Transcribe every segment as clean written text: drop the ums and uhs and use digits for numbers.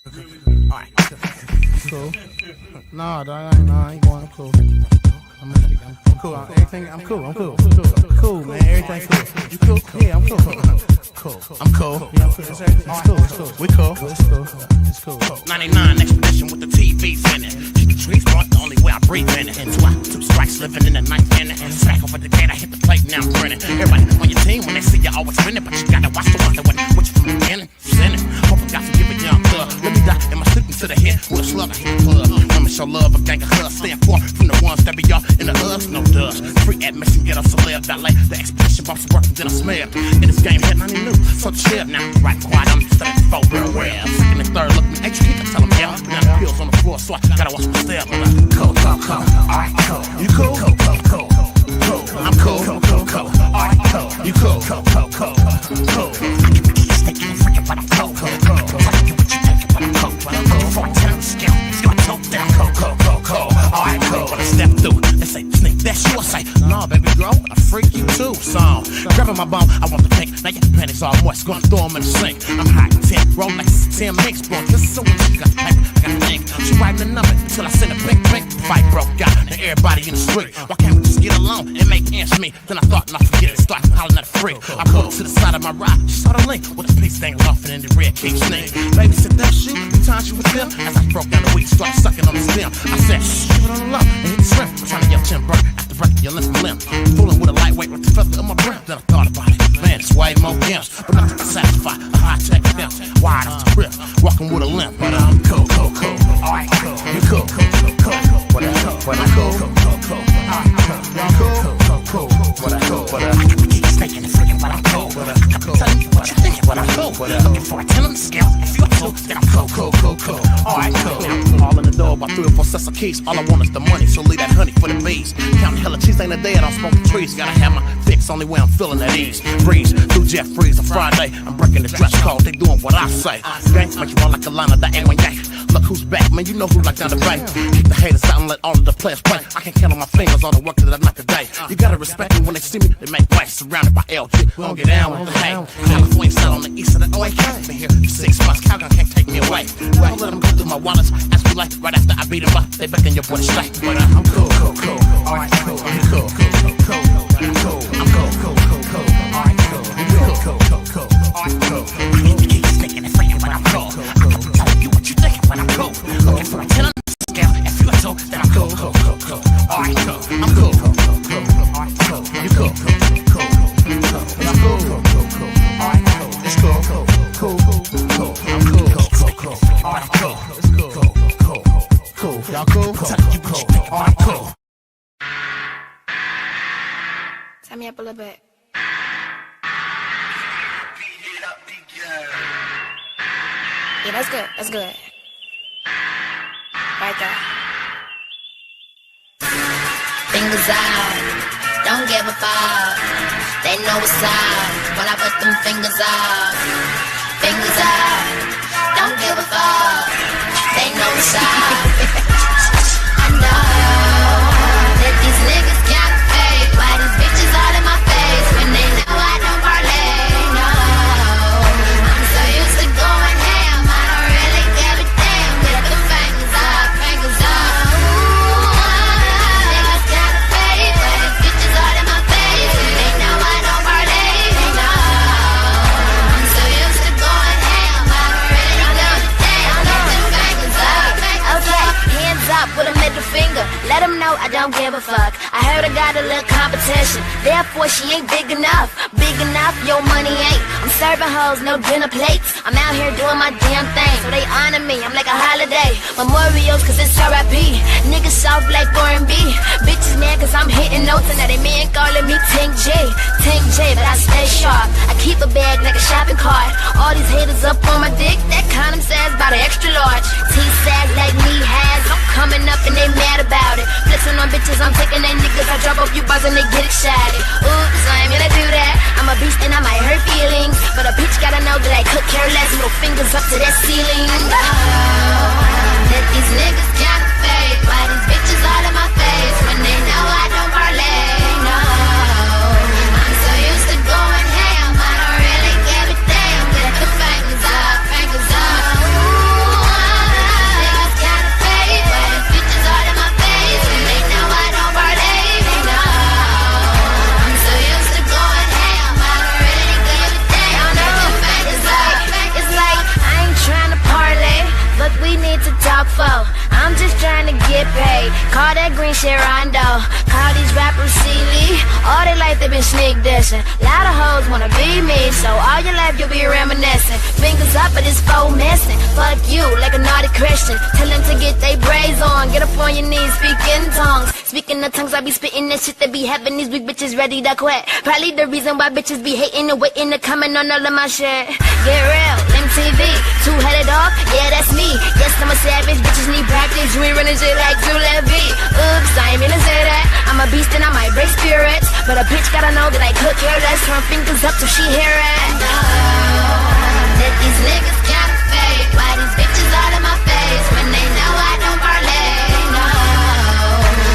Alright. Cool. Nah, dog, I ain't going. I'm cool. I'm cool. Everything. I'm cool. Cool, man. Everything cool. You cool? Yeah, I'm cool. Cool. I'm cool. Yeah, I'm cool. It's cool. We cool. It's cool. 99 expedition with the TVs in it. Keep the trees brought the only way I breathe in it. And two strikes living in the ninth inning. Stack over the gate, I hit the plate, now I'm grinning. Everybody on your team when they see you always winning, but you gotta watch the ones that went with you from the beginning. Sinning. Hope I got to give a young thug. Let me die in my sleeping to the head with a slug. I hit the club. Women show love, a gang of hugs. Staying far from the ones that be off in the hubs. No does. Free admission, get us a celeb. Valet. The expedition bumps work, then I smell. In this game, head 90 new. So chill now. Right quiet, I'm studying for real well. Second and third, look, ain't you keep it, tell them yeah. Now the pills on the floor, so I gotta watch my step. Cool. Alright, cool. You cool? Cool. I'm cool. Alright, cool. You cool? Cool. I can be sticking and freaking, but I'm cool. Tell you what you think, but I'm cool. Before I tell them skill, I told them cool. Alright, cool. When I step through, they say, Sneak, that's you. I say, nah, baby girl, I freak you too. So, grabbing my bum, I want the pink. Now your panties all moist, gonna throw them in the sink. I'm hot, 10, roll like 10 mix, bro. This is so much you got hype, I got a link. She writing the number until I send a pink. Fight broke out, and everybody in the street. Why can't we just get along and make ends meet? Then I thought, not forget it, start hollering at the freak. I pulled to the side of my ride, she saw the link with a piece dangling off and in the red cake snake. Baby said, that's you, the time she was there. As I broke down the weed, started sucking on the stem. I said, shh, give it on the low, and hit the shrimp. Trying to get chin burn after breaking your limb. Fooling with a lightweight with the feather in my breath. Then I thought about it, man, it's way more gimps, but nothing to satisfy a high-tech pimp. Wide off the grip, walking with a limp, but I'm cool. Alright, cool. You cool? What I'm cool. I'm cool. What I'm cool. I can keep snaking and freaking, but I'm cool. I'm telling you what you're thinking, but I'm cool. Looking for a 10 on the scale. If you're cool, then I'm cool. Alright, cool. All in the door, about 3 or 4 sets of keys. All I want is the money, so leave that honey for the bees. Counting hella cheese ain't a day, I don't smoke the trees. Gotta have my fix, only way I'm feeling at ease. Breeze through Jeff Freeze on Friday. I'm breaking the dress code, they doing what I say. Gang make you run like a line of that ain't one yank. Look who's back, man, you know who like down the bay. Keep the haters out and let all of the players play. I can count on my fingers all the work that I knock today. You gotta respect me when they see me, they make way. Surrounded by LG, we don't get down with the hate. California side on the east of the OAK. Been here for 6 months, Calgon can't take me away. Well, let them go through my wallets, ask me like right after I beat them up. They begging your boy to strike, but I'm cool. Alright, cool. I'm cool. I'm cool. Alright, cool. Alright, cool. I need to keep sticking and freaking, but I'm cool. I'm telling you what you think, but I'm cool. Looking for a 10 on the scale. If you're cool, then I'm cool. Alright, cool. I'm cool. Alright, cool. You cool? I'm cool. Alright, cool. It's cool. I'm cool. Alright, cool. It's cool. Y'all cool? Telling you what you think, alright, cool. Turn me up a little bit. Yeah, that's good. Right there. Fingers out, don't give a fuck. They know what's up when I put them fingers up. Fingers out, don't give a fuck. They know what's up. I know that these niggas can't fake. Why these bitches all in my face when they know I don't parlay? No, I'm so used to going ham, I don't really give a damn. With the fingers up. Niggas can't fake. Why these bitches all in my face when they know I don't parlay? No, I'm so used to going ham, I don't really give a damn. With the fingers up. Okay, hands up with a middle finger. Let them know I don't give a fuck. I heard I got a little competition, therefore she ain't big enough. Big enough, your money ain't. I'm serving hoes, no dinner plates. I'm out here doing my damn thing, so they honor me, I'm like a holiday. Memorials, cause it's R.I.P. Niggas soft like R&B. Bitches mad cause I'm hitting notes, and now they man calling me Tank J, but I stay sharp. I keep a bag like a shopping cart. All these haters up on my dick, that condom says about an extra large. T-sags like me has, I'm coming up and they mad about it. Flexing on bitches, I'm taking they niggas. I drop off you bars and they get excited. Oops, I ain't gonna do that. I'm a beast and I might hurt feelings, but a bitch gotta know that I could care less. Middle fingers up to that ceiling. That these niggas can't fake. Why these bitches all in my face when they know I don't parlay? No, I'm so used to going ham, I don't really give a damn. With the fingers up. talk for? I'm just trying to get paid. Call that green shit Rondo. Call these rappers silly. All their life they been sneak dissing. Lot of hoes wanna be me, so all your life you'll be reminiscing. Fingers up, but it's faux missing. Fuck you, like a naughty Christian. Tell them to get they braids on. Get up on your knees, speak in tongues. Speaking of tongues, I be spitting that shit that be having these weak bitches ready to quit. Probably the reason why bitches be hating and waiting to comment on all of my shit. Get real, MTV, two-headed dog, yeah, that's me. Yes, I'm a savage, bitches need practice. You ain't running shit like Drew Levy. Oops, I ain't mean to say that. I'm a beast and I might break spirits, but a bitch gotta know that I cook her. Let's turn fingers up till she hear it. No, that these niggas counterfeit. Why these bitches all in my face when they know I don't parlay? No,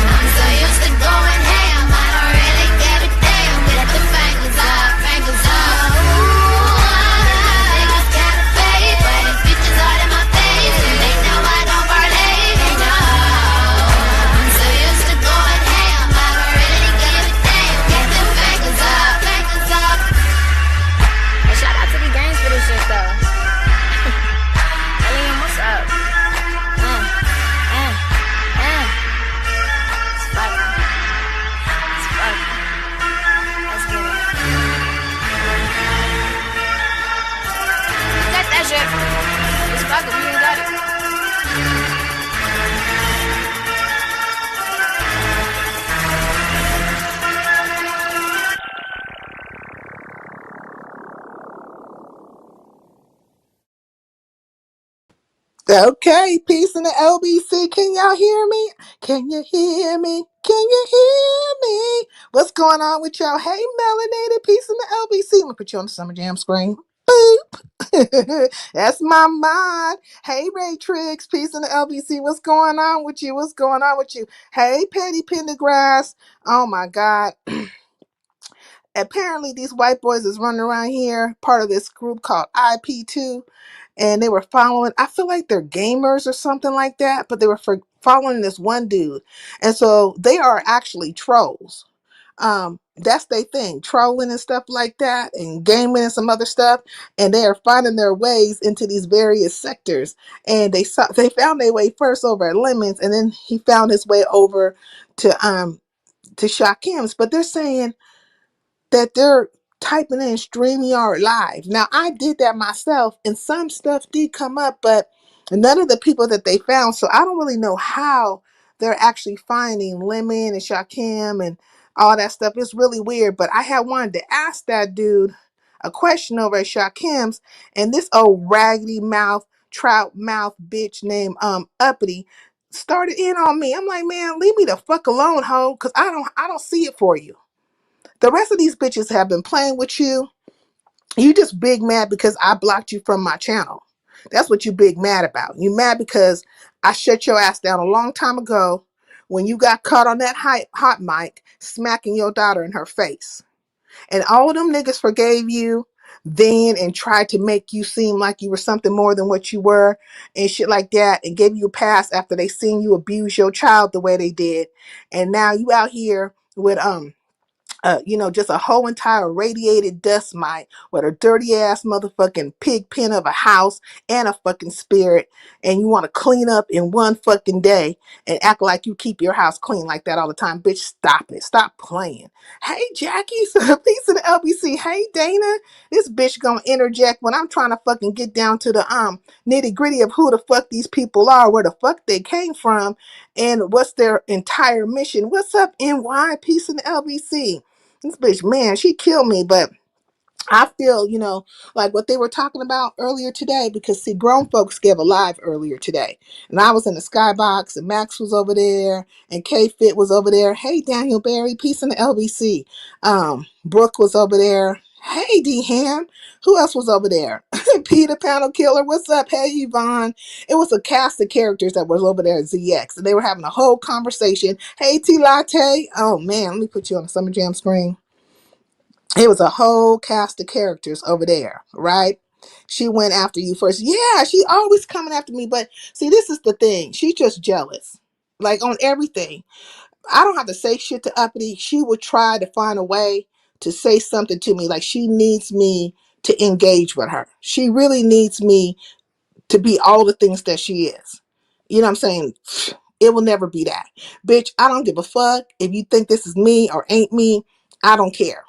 I'm so used to going ham, I don't really give a damn. Get the fingers up, fingers up. Niggas counterfeit. Why these bitches all in my face when they know I don't parlay? No, I'm so used to going ham, I don't really give a damn. Get the fingers up, fingers up. Hey, shout out to the gangs for this shit though. Alien, what's up? It's fucking. It's fucking. Let's get it. You got that shit. It's fucking. We ain't got it. Okay, peace in the LBC. Can y'all hear me? Can you hear me? Can you hear me? What's going on with y'all? Hey, melanated, peace in the LBC. Let me put you on the Summer Jam screen. Boop. That's my mind. Hey, Ray Triggs, peace in the LBC. What's going on with you? What's going on with you? Hey, Petty Pendergrass. Oh my God. Apparently, these white boys is running around here, part of this group called IP2. And they were following, I feel like they're gamers or something like that, but they were following this one dude. And so they are actually trolls. That's their thing, trolling and stuff like that, and gaming and some other stuff. And they are finding their ways into these various sectors. And they found their way first over at Lemons, and then he found his way over to Shakim's. But they're saying that they're typing in StreamYard Live. Now, I did that myself, and some stuff did come up, but none of the people that they found. So I don't really know how they're actually finding Lemon and Shakim and all that stuff. It's really weird, but I had wanted to ask that dude a question over at Shakim's, and this old raggedy mouth, trout mouth bitch named Uppity started in on me. I'm like, man, leave me the fuck alone, ho, because I don't see it for you. The rest of these bitches have been playing with you. You just big mad because I blocked you from my channel. That's what you big mad about. You mad because I shut your ass down a long time ago when you got caught on that hot mic smacking your daughter in her face. And all of them niggas forgave you then and tried to make you seem like you were something more than what you were and shit like that, and gave you a pass after they seen you abuse your child the way they did. And now you out here with just a whole entire radiated dust mite with a dirty ass motherfucking pig pen of a house and a fucking spirit, and you want to clean up in one fucking day and act like you keep your house clean like that all the time. Bitch, stop it. Stop playing. Hey, Jackie, piece of the LBC. Hey, Dana, this bitch gonna interject when I'm trying to fucking get down to the nitty gritty of who the fuck these people are, where the fuck they came from, and what's their entire mission. What's up, NY? Peace in the LBC. This bitch, man, she killed me, but I feel, like what they were talking about earlier today, because see, grown folks gave a live earlier today. And I was in the skybox, and Max was over there, and K-Fit was over there. Hey, Daniel Barry, peace in the LBC. Brooke was over there. Hey, D-Ham. Who else was over there? Peter Panel Killer, what's up? Hey, Yvonne. It was a cast of characters that was over there at ZX, and they were having a whole conversation. Hey, T-Latte. Oh, man, let me put you on the Summer Jam screen. It was a whole cast of characters over there, right? She went after you first. Yeah, she always coming after me. But see, this is the thing. She's just jealous. Like on everything. I don't have to say shit to Uppity. She would try to find a way to say something to me. Like she needs me to engage with her. She really needs me to be all the things that she is. You know what I'm saying? It will never be that. Bitch, I don't give a fuck if you think this is me or ain't me. I don't care.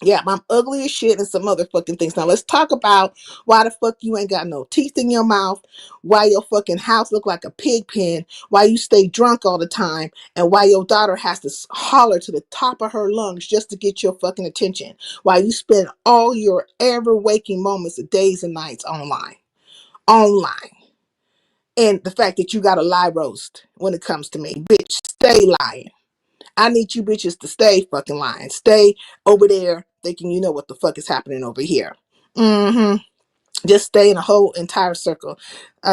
Yeah, I'm ugly as shit and some motherfucking things. Now let's talk about why the fuck you ain't got no teeth in your mouth, why your fucking house look like a pig pen, why you stay drunk all the time, and why your daughter has to holler to the top of her lungs just to get your fucking attention. Why you spend all your ever waking moments of days and nights online. Online. And the fact that you got a lie roast when it comes to me. Bitch, stay lying. I need you bitches to stay fucking lying. Stay over there thinking you know what the fuck is happening over here. Mm-hmm. Just stay in a whole entire circle.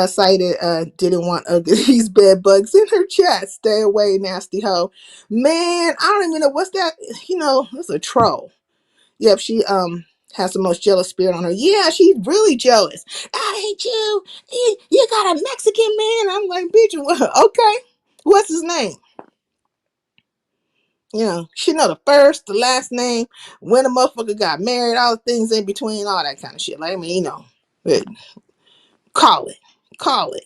Cited didn't want these bed bugs in her chest. Stay away, nasty hoe. Man, I don't even know what's that. You know, it's a troll. Yep, she has the most jealous spirit on her. Yeah, she's really jealous. I hate you. You got a Mexican man. I'm like, bitch, okay. What's his name? You know, she know the first, the last name, when a motherfucker got married, all the things in between, all that kind of shit. Like, I mean, you know, call it, call it.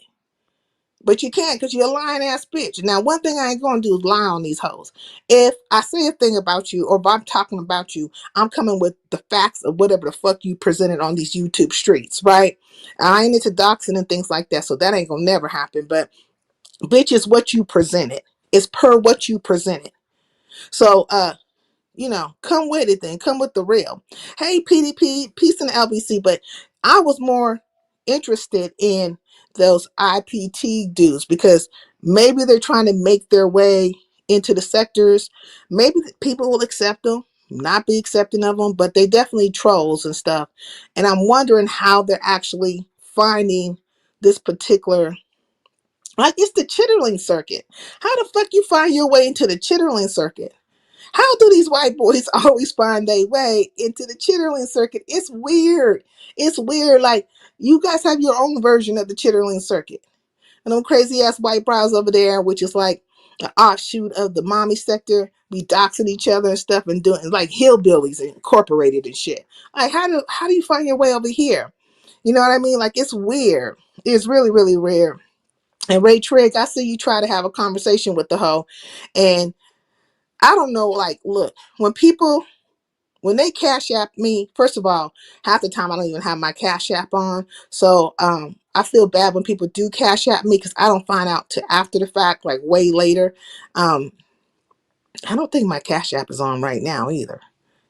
But you can't because you're a lying ass bitch. Now, one thing I ain't gonna do is lie on these hoes. If I say a thing about you or if I'm talking about you, I'm coming with the facts of whatever the fuck you presented on these YouTube streets, right? I ain't into doxing and things like that, so that ain't gonna never happen. But bitch is what you presented. It's per what you presented. So you know, come with it then. Come with the real. Hey, PDP, peace in the LBC. But I was more interested in those IPT dudes because maybe they're trying to make their way into the sectors. Maybe people will accept them, not be accepting of them, but they definitely trolls and stuff. And I'm wondering how they're actually finding this particular, like it's the chitterling circuit. How the fuck you find your way into the chitterling circuit? How do these white boys always find their way into the chitterling circuit? It's weird. It's weird. Like, you guys have your own version of the chitterling circuit. And them crazy ass white brows over there, which is like an offshoot of the mommy sector. We doxing each other and stuff and doing like hillbillies incorporated and shit. Like, how do you find your way over here? You know what I mean? Like, it's weird. It's really, really weird. And Ray Trigg, I see you try to have a conversation with the hoe. And I don't know, like, look, when they cash app me, first of all, half the time I don't even have my cash app on. So I feel bad when people do cash app me because I don't find out to after the fact, like way later. Um, I don't think my cash app is on right now either.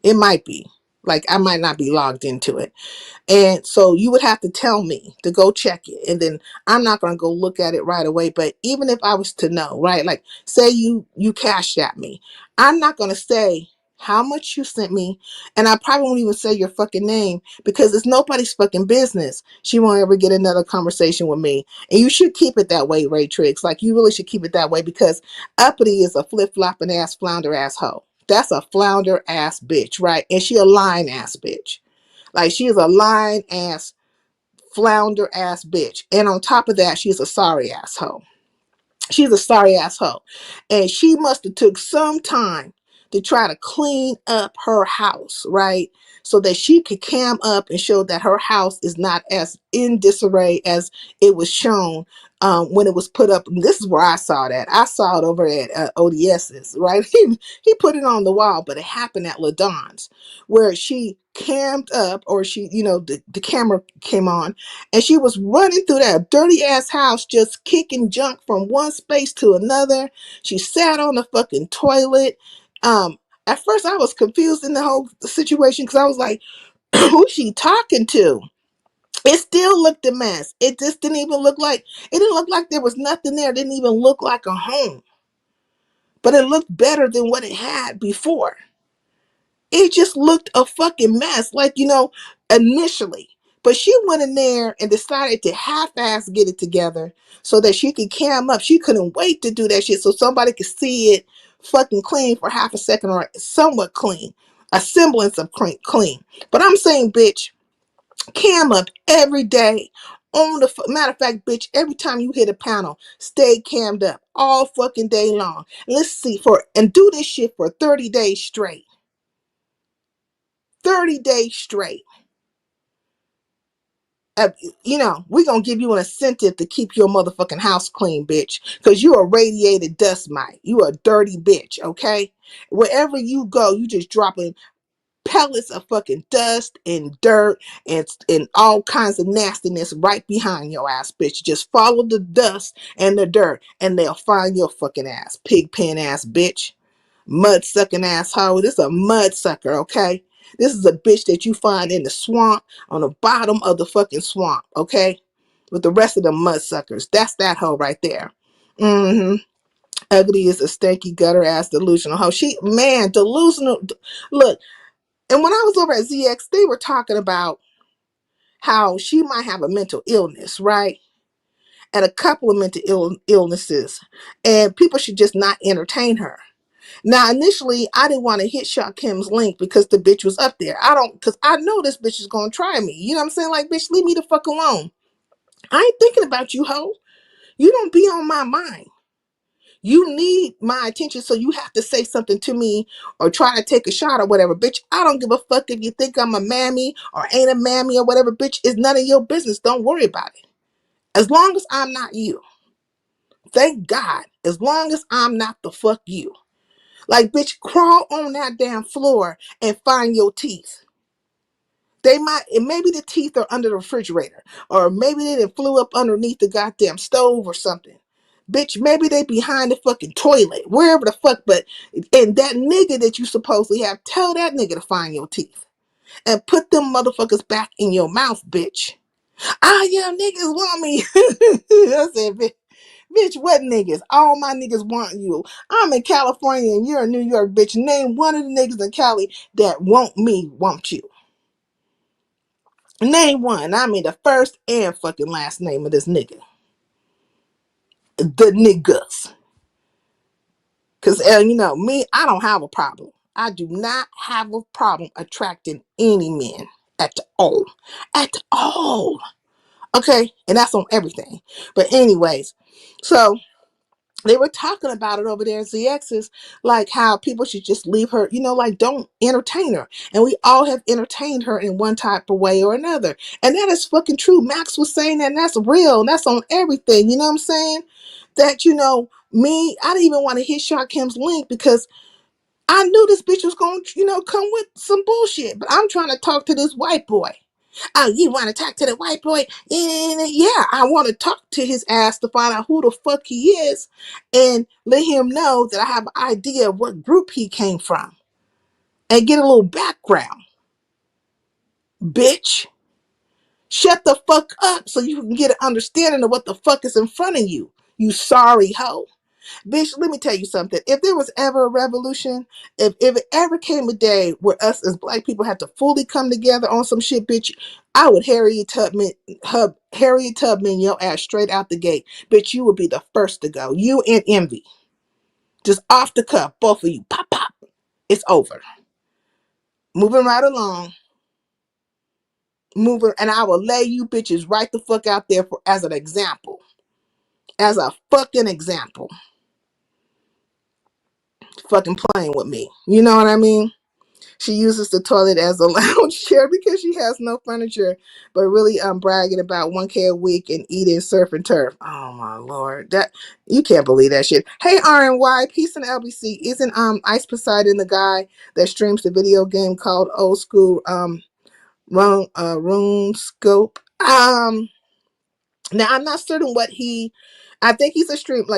It might be. Like I might not be logged into it. And so you would have to tell me to go check it. And then I'm not going to go look at it right away. But even if I was to know, right? Like say you cashed at me. I'm not going to say how much you sent me. And I probably won't even say your fucking name because it's nobody's fucking business. She won't ever get another conversation with me. And you should keep it that way, Ray Triggs. Like you really should keep it that way because uppity is a flip-flopping ass flounder ass hoe. That's a flounder ass bitch, right? And she a lying ass bitch. Like she is a lying ass, flounder ass bitch. And on top of that, she's a sorry asshole. She's a sorry asshole. And she must have took some time to try to clean up her house, right? So that she could cam up and show that her house is not as in disarray as it was shown when it was put up. And this is where I saw that. I saw it over at ODS's, right? He put it on the wall, but it happened at LaDon's where she cammed up or she, you know, the camera came on and she was running through that dirty ass house, just kicking junk from one space to another. She sat on the fucking toilet. At first I was confused in the whole situation because I was like, who's she talking to? It still looked a mess. It just didn't even look like, it didn't look like there was nothing there. It didn't even look like a home, but it looked better than what it had before. It just looked a fucking mess, like, you know, initially. But she went in there and decided to half-ass get it together so that she could cam up. She couldn't wait to do that shit so somebody could see it fucking clean for half a second or somewhat clean, a semblance of clean. But I'm saying, bitch, cam up every day. On the matter of fact, bitch, every time you hit a panel, stay cammed up all fucking day long. Let's see and do this shit for 30 days straight. 30 days straight. uh, we're gonna give you an incentive to keep your motherfucking house clean, bitch, because you a radiated dust mite. You a dirty bitch, okay? Wherever you go, you just dropping pellets of fucking dust and dirt and all kinds of nastiness right behind your ass, bitch. Just follow the dust and the dirt, and they'll find your fucking ass, pig pen ass bitch, mud sucking asshole. This is a mud sucker, okay? This is a bitch that you find in the swamp, on the bottom of the fucking swamp, okay? With the rest of the mud suckers. That's that hoe right there. Mm-hmm. Ugly is a stanky gutter ass delusional hoe. Delusional. Look, and when I was over at ZX, they were talking about how she might have a mental illness, right? And a couple of mental illnesses. And people should just not entertain her. Now, initially, I didn't want to hit Shot Kim's link because the bitch was up there. Because I know this bitch is going to try me. You know what I'm saying? Like, bitch, leave me the fuck alone. I ain't thinking about you, hoe. You don't be on my mind. You need my attention, so you have to say something to me or try to take a shot or whatever. Bitch, I don't give a fuck if you think I'm a mammy or ain't a mammy or whatever. Bitch, it's none of your business. Don't worry about it. As long as I'm not you. Thank God. As long as I'm not the fuck you. Like, bitch, crawl on that damn floor and find your teeth. Maybe the teeth are under the refrigerator, or maybe they done flew up underneath the goddamn stove or something. Bitch, maybe they behind the fucking toilet, wherever the fuck, and that nigga that you supposedly have, tell that nigga to find your teeth and put them motherfuckers back in your mouth, bitch. Yeah, niggas want me. I said, bitch, what niggas? All my niggas want you. I'm in California and you're in New York, bitch. Name one of the niggas in Cali that want you. Name one. I mean the first and fucking last name of this nigga. The niggas. Because, me, I don't have a problem. I do not have a problem attracting any men at all. At all. Okay? And that's on everything. But anyways, so they were talking about it over there at ZX's, like how people should just leave her, like don't entertain her. And we all have entertained her in one type of way or another. And that is fucking true. Max was saying that, and that's real. And that's on everything. You know what I'm saying? That, me, I didn't even want to hit Shot Kim's link because I knew this bitch was going to, come with some bullshit. But I'm trying to talk to this white boy. Oh, you want to talk to the white boy? Yeah, I want to talk to his ass to find out who the fuck he is and let him know that I have an idea of what group he came from and get a little background. Bitch, shut the fuck up so you can get an understanding of what the fuck is in front of you. You sorry hoe. Bitch, let me tell you something. If there was ever a revolution, if it ever came a day where us as black people had to fully come together on some shit, bitch, I would Harriet Tubman your ass straight out the gate. Bitch, you would be the first to go. You and Envy. Just off the cuff, both of you. Pop, pop. It's over. Moving right along. And I will lay you bitches right the fuck out there as an example. As a fucking example. Fucking playing with me. You know what I mean? She uses the toilet as a lounge chair because she has no furniture, but really bragging about 1K a week and eating surf and turf. Oh my Lord. That you can't believe that shit. Hey RNY, peace in LBC. Isn't Ice Poseidon the guy that streams the video game called Old School Rune Scope? Now I'm not certain I think he's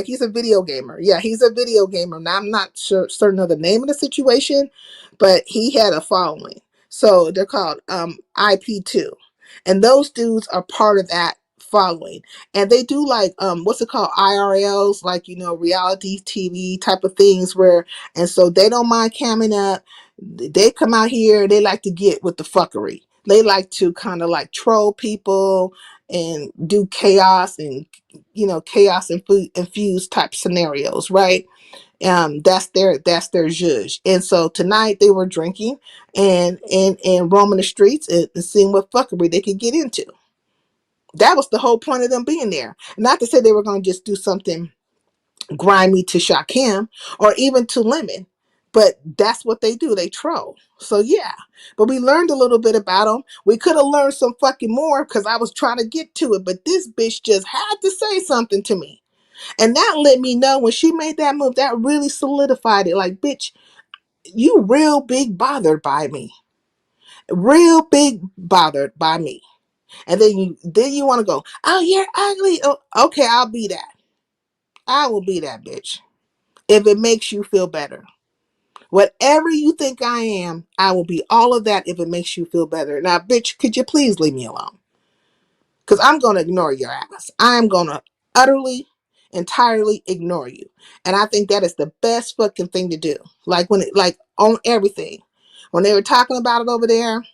he's a video gamer. Yeah, he's a video gamer. Now I'm not certain of the name of the situation, but he had a following. So they're called IP2. And those dudes are part of that following. And they do what's it called? IRLs, reality TV type of things and so they don't mind camming up. They come out here, they like to get with the fuckery. They like to kind of troll people and do chaos and chaos infused type scenarios, right? That's their zhuzh. And so tonight they were drinking and roaming the streets and seeing what fuckery they could get into. That was the whole point of them being there. Not to say they were going to just do something grimy to Shakim or even to Lemon. But that's what they do. They troll. So yeah. But we learned a little bit about them. We could have learned some fucking more because I was trying to get to it. But this bitch just had to say something to me. And that let me know when she made that move, that really solidified it. Like, bitch, you real big bothered by me. Real big bothered by me. And then you want to go, oh, you're ugly. Oh, okay, I'll be that. I will be that bitch. If it makes you feel better. Whatever you think I am, I will be all of that if it makes you feel better. Now, bitch, could you please leave me alone? Because I'm going to ignore your ass. I'm going to utterly, entirely ignore you. And I think that is the best fucking thing to do. Like on everything. When they were talking about it over there,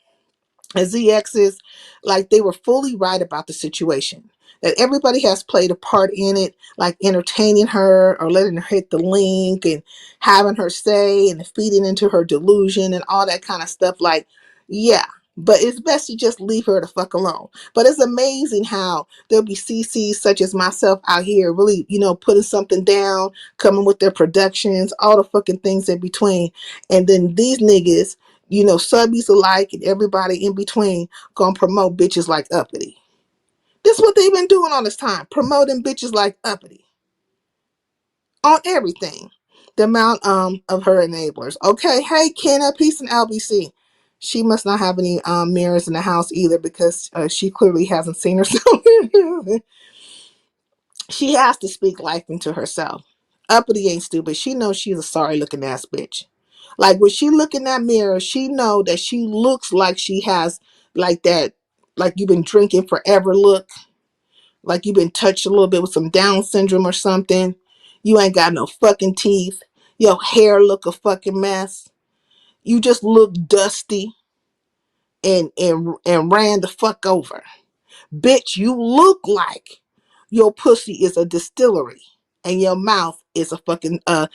ZXs, like they were fully right about the situation. That everybody has played a part in it, like entertaining her or letting her hit the link and having her say and feeding into her delusion and all that kind of stuff. Like, yeah, but it's best to just leave her the fuck alone. But it's amazing how there'll be CCs such as myself out here really, putting something down, coming with their productions, all the fucking things in between. And then these niggas, subbies alike and everybody in between gonna promote bitches like Uppity. This is what they've been doing all this time, promoting bitches like Uppity on everything. The amount of her enablers. Okay, hey Kenna, peace and LBC. She must not have any mirrors in the house either because she clearly hasn't seen herself. She has to speak life into herself. Uppity ain't stupid. She knows she's a sorry looking ass bitch. Like when she look in that mirror, she know that she looks like she has like that, like you've been drinking forever look, like you've been touched a little bit with some Down syndrome or something. You ain't got no fucking teeth. Your hair look a fucking mess. You just look dusty and ran the fuck over. Bitch, you look like your pussy is a distillery and your mouth is a fucking a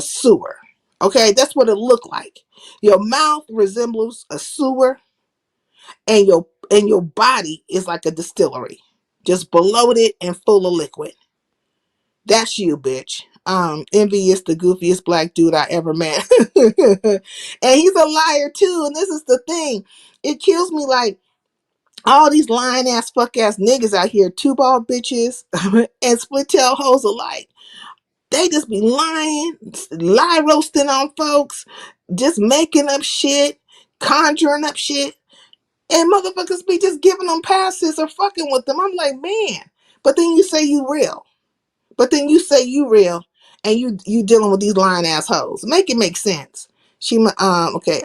sewer. Okay, that's what it look like. Your mouth resembles a sewer, and your body is like a distillery, just bloated and full of liquid. That's you, bitch. Envy is the goofiest black dude I ever met, and he's a liar too. And this is the thing; it kills me. Like all these lying ass fuck ass niggas out here, two ball bitches and split tail hoes alike. They just be lying, lie roasting on folks, just making up shit, conjuring up shit, and motherfuckers be just giving them passes or fucking with them. I'm like, man. But then you say you real. But then you say you real, and you dealing with these lying assholes. Make it make sense. Okay.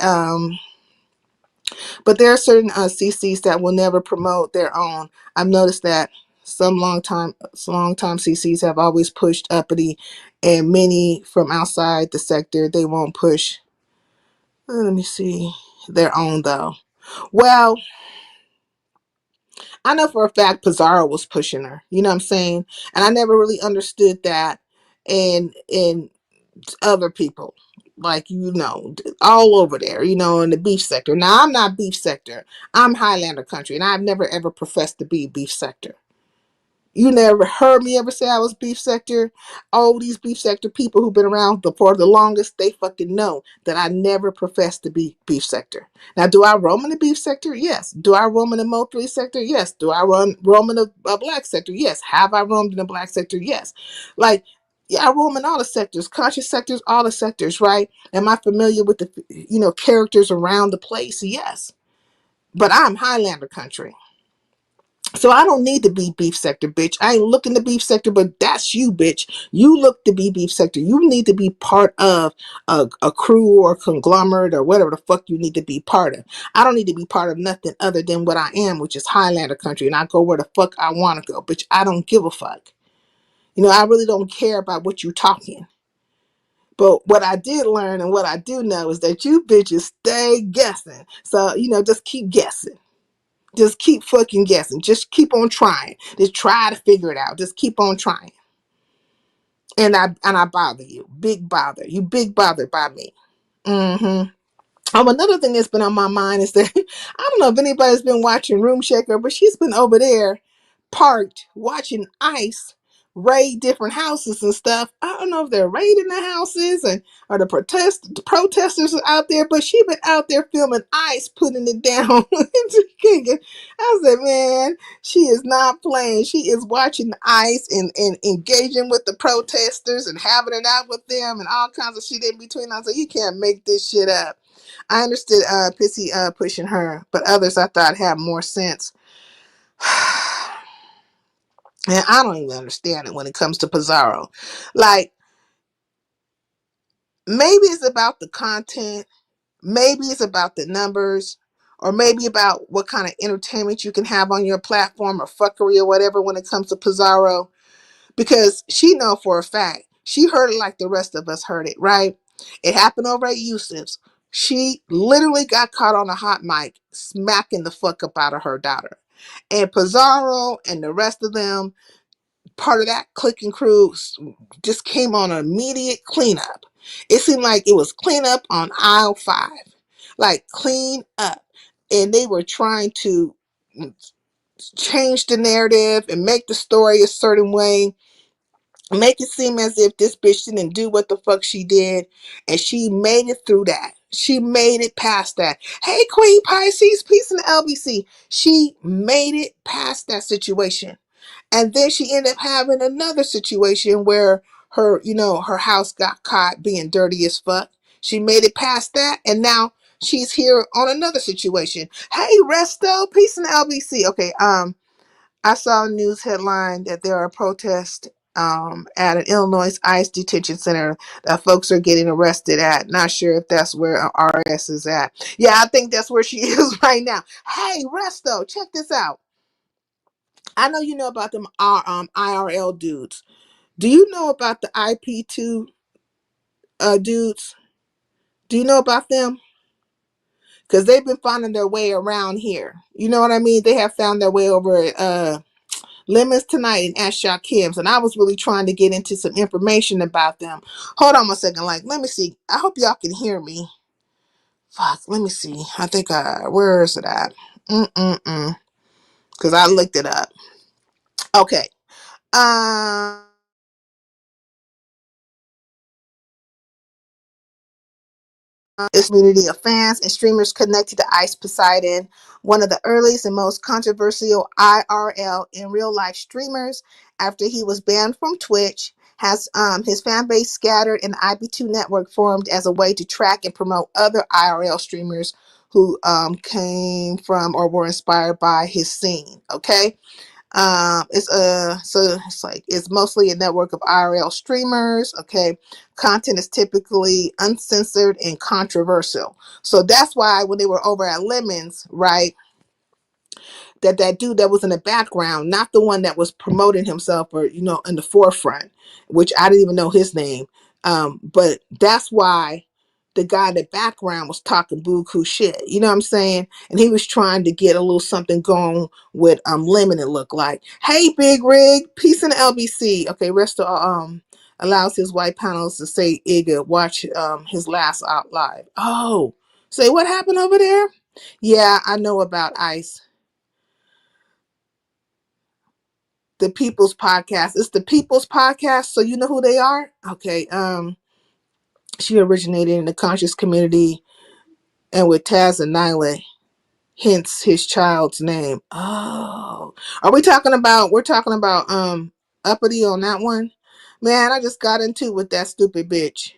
But there are certain CCs that will never promote their own. I've noticed that some long time CCs have always pushed uppity, and many from outside the sector they won't push. Let me see their own though. Well, I know for a fact Pizarro was pushing her. You know what I'm saying? And I never really understood that. And other people like all over there in the beef sector. Now I'm not beef sector, I'm Highlander country, and I've never ever professed to be beef sector. You never heard me ever say I was beef sector. All these beef sector people who've been around for the longest, they fucking know that I never professed to be beef sector. Now, do I roam in the beef sector? Yes. Do I roam in the Mo 3 sector? Yes. Do I roam in a black sector? Yes. Have I roamed in the black sector? Yes. Like, yeah, I roam in all the sectors, conscious sectors, all the sectors, right? Am I familiar with the characters around the place? Yes. But I'm Highlander country. So I don't need to be beef sector, bitch. I ain't looking to beef sector, but that's you, bitch. You look to be beef sector. You need to be part of a crew or a conglomerate or whatever the fuck you need to be part of. I don't need to be part of nothing other than what I am, which is Highlander country, and I go where the fuck I want to go, bitch. I don't give a fuck. I really don't care about what you talking. But what I did learn and what I do know is that you bitches stay guessing. So, just keep guessing. Just keep fucking guessing. Just keep on trying. Just try to figure it out. Just keep on trying. And I bother you. Big bother. You big bothered by me. Mm-hmm. Another thing that's been on my mind is that I don't know if anybody's been watching Room Shaker, but she's been over there parked watching ICE raid different houses and stuff. I don't know if they're raiding the houses and or the protesters are out there, but she been out there filming ICE putting it down. I said, man, she is not playing. She is watching ICE and engaging with the protesters and having it out with them and all kinds of shit in between. I said, you can't make this shit up. I understood Pissy pushing her, but others I thought had more sense. And I don't even understand it when it comes to Pizarro. Like, maybe it's about the content, maybe it's about the numbers, or maybe about what kind of entertainment you can have on your platform or fuckery or whatever when it comes to Pizarro. Because she know for a fact, she heard it like the rest of us heard it, right? It happened over at Yusuf's. She literally got caught on a hot mic smacking the fuck up out of her daughter. And Pizarro and the rest of them, part of that click and crew, just came on an immediate cleanup. It seemed like it was cleanup on aisle 5, like clean up, and they were trying to change the narrative and make the story a certain way, make it seem as if this bitch didn't do what the fuck she did, and she made it through that. She made it past that. Hey, Queen Pisces, peace in the LBC. She made it past that situation. And then she ended up having another situation where her house got caught being dirty as fuck. She made it past that, and now she's here on another situation. Hey, Resto, peace in the LBC. Okay, I saw a news headline that there are protests at an Illinois ICE detention center that folks are getting arrested at. Not sure if that's where RS is at. Yeah, I think that's where she is right now. Hey, Resto, check this out. I know you know about them IRL dudes. Do you know about the IP2 dudes? Do you know about them? Because they've been finding their way around here. You know what I mean? They have found their way over at Lemons Tonight and at Shakim's. And I was really trying to get into some information about them. Hold on a second. Like, let me see. I hope y'all can hear me. Fuck, let me see. I think, where is it at? Because I looked it up. Okay. Um, It's a community of fans and streamers connected to Ice Poseidon, one of the earliest and most controversial IRL in real life streamers. After he was banned from Twitch, has his fan base scattered, and the IP2 network formed as a way to track and promote other IRL streamers who came from or were inspired by his scene. Okay. It's mostly a network of IRL streamers. Okay, content is typically uncensored and controversial. So that's why when they were over at Lemons, right, that dude that was in the background, not the one that was promoting himself or in the forefront, which I didn't even know his name. But that's why the guy in the background was talking buku shit. You know what I'm saying? And he was trying to get a little something going with Lemon. It looked like. Hey, Big Rig, peace in the LBC. Okay, Resto allows his white panels to say Iga. Watch his last out live. Oh, say what happened over there? Yeah, I know about Ice. The People's Podcast. It's the People's Podcast, so you know who they are? Okay. She originated in the conscious community and with Taz and Nyla, hence his child's name. Oh. We're talking about Uppity on that one? Man, I just got into it with that stupid bitch.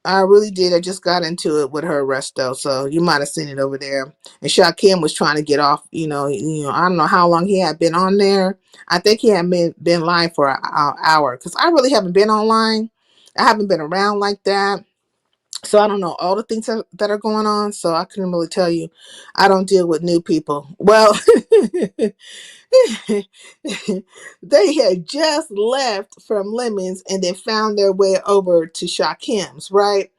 I really did. I just got into it with her Resto, so you might have seen it over there. And Shakim was trying to get off. I don't know how long he had been on there. I think he had been live for an hour because I really haven't been online. I haven't been around like that, so I don't know all the things that are going on. So I couldn't really tell you. I don't deal with new people. Well, they had just left from Lemons and then found their way over to Shakim's, right?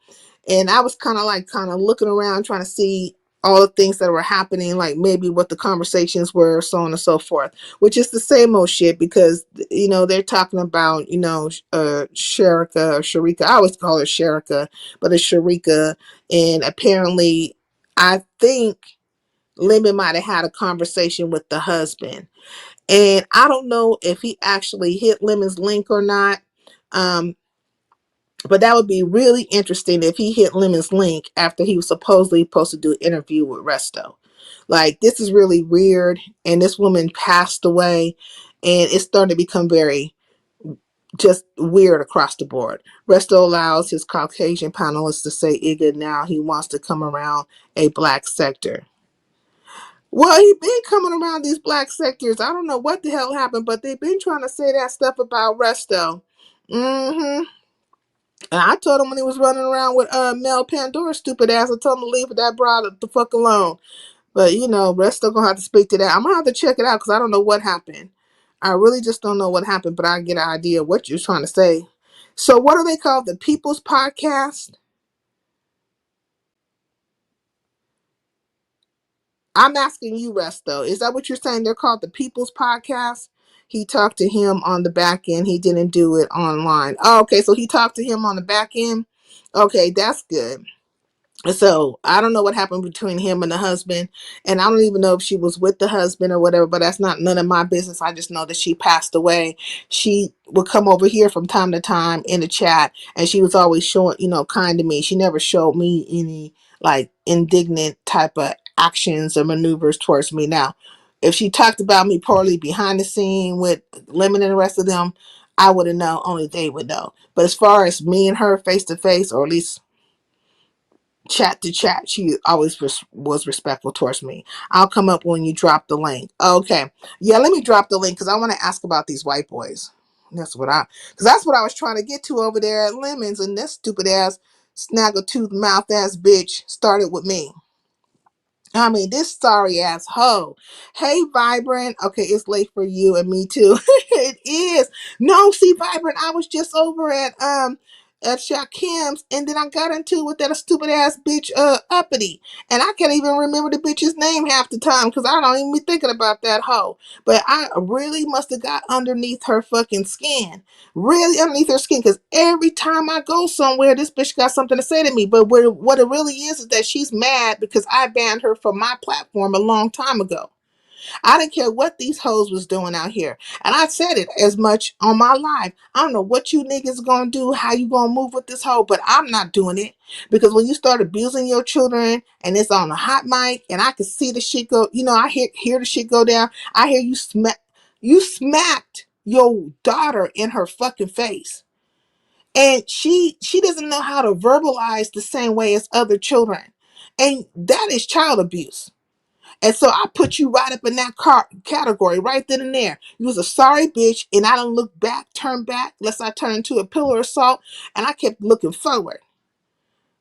And I was kind of looking around trying to see all the things that were happening, like maybe what the conversations were, so on and so forth, which is the same old shit because, they're talking about, Sharika or Sharika. I always call her Sharika, but it's Sharika. And apparently, I think Lemon might have had a conversation with the husband. And I don't know if he actually hit Lemon's link or not. Um, but that would be really interesting if he hit Lemon's link after he was supposedly supposed to do an interview with Resto. Like, this is really weird. And this woman passed away, and it's starting to become very just weird across the board. Resto allows his Caucasian panelists to say Igga now he wants to come around a black sector. Well, he been coming around these black sectors. I don't know what the hell happened, but they've been trying to say that stuff about Resto. Mm-hmm. And I told him when he was running around with Mel Pandora stupid ass, I told him to leave that broad the fuck alone. But you know, Resto gonna have to speak to that. I'm gonna have to check it out because I don't know what happened. I really just don't know what happened, but I get an idea of what you're trying to say. So what are they called? The People's Podcast? I'm asking you, Resto. Is that what you're saying? They're called the People's Podcast? He talked to him on the back end. He didn't do it online. Oh, okay, so he talked to him on the back end. Okay, that's good. So I don't know what happened between him and the husband, and I don't even know if she was with the husband or whatever, but that's not none of my business. I just know that she passed away. She would come over here from time to time in the chat, and she was always showing, kind to me. She never showed me any like indignant type of actions or maneuvers towards me. Now, if she talked about me poorly behind the scene with Lemon and the rest of them, I would have known. Only they would know. But as far as me and her face to face, or at least chat to chat, she always was respectful towards me. I'll come up when you drop the link. Okay, yeah, let me drop the link because I want to ask about these white boys. That's what I was trying to get to over there at Lemons, and this stupid ass snaggletooth mouth ass bitch started with me. I mean, this sorry ass hoe. Hey, Vibrant. Okay, it's late for you and me too. It is. No, see, Vibrant, I was just over at Shakim's, and then I got into it with that stupid ass bitch uppity. And I can't even remember the bitch's name half the time because I don't even be thinking about that hoe. But I really must have got underneath her fucking skin. Really underneath her skin, because every time I go somewhere, this bitch got something to say to me. But what it really is that she's mad because I banned her from my platform a long time ago. I didn't care what these hoes was doing out here. And I said it as much on my live. I don't know what you niggas gonna do, how you gonna move with this hoe, but I'm not doing it. Because when you start abusing your children and it's on a hot mic and I can see the shit go, I hear the shit go down. I hear you smacked your daughter in her fucking face. And she doesn't know how to verbalize the same way as other children. And that is child abuse. And so I put you right up in that category right then and there. You was a sorry bitch, and I don't look back, turn back, unless I turn into a pillar of salt, and I kept looking forward.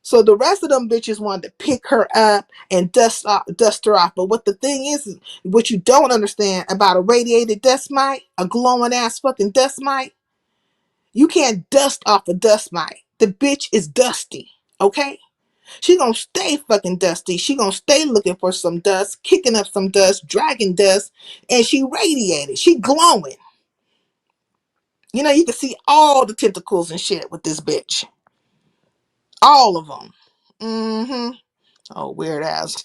So the rest of them bitches wanted to pick her up and dust her off. But what the thing is, what you don't understand about a radiated dust mite, a glowing ass fucking dust mite, you can't dust off a dust mite. The bitch is dusty, okay? She gonna stay fucking dusty. She gonna stay looking for some dust, kicking up some dust, dragging dust, and she radiated. She glowing. You can see all the tentacles and shit with this bitch. All of them. Mm-hmm. Oh, weird ass.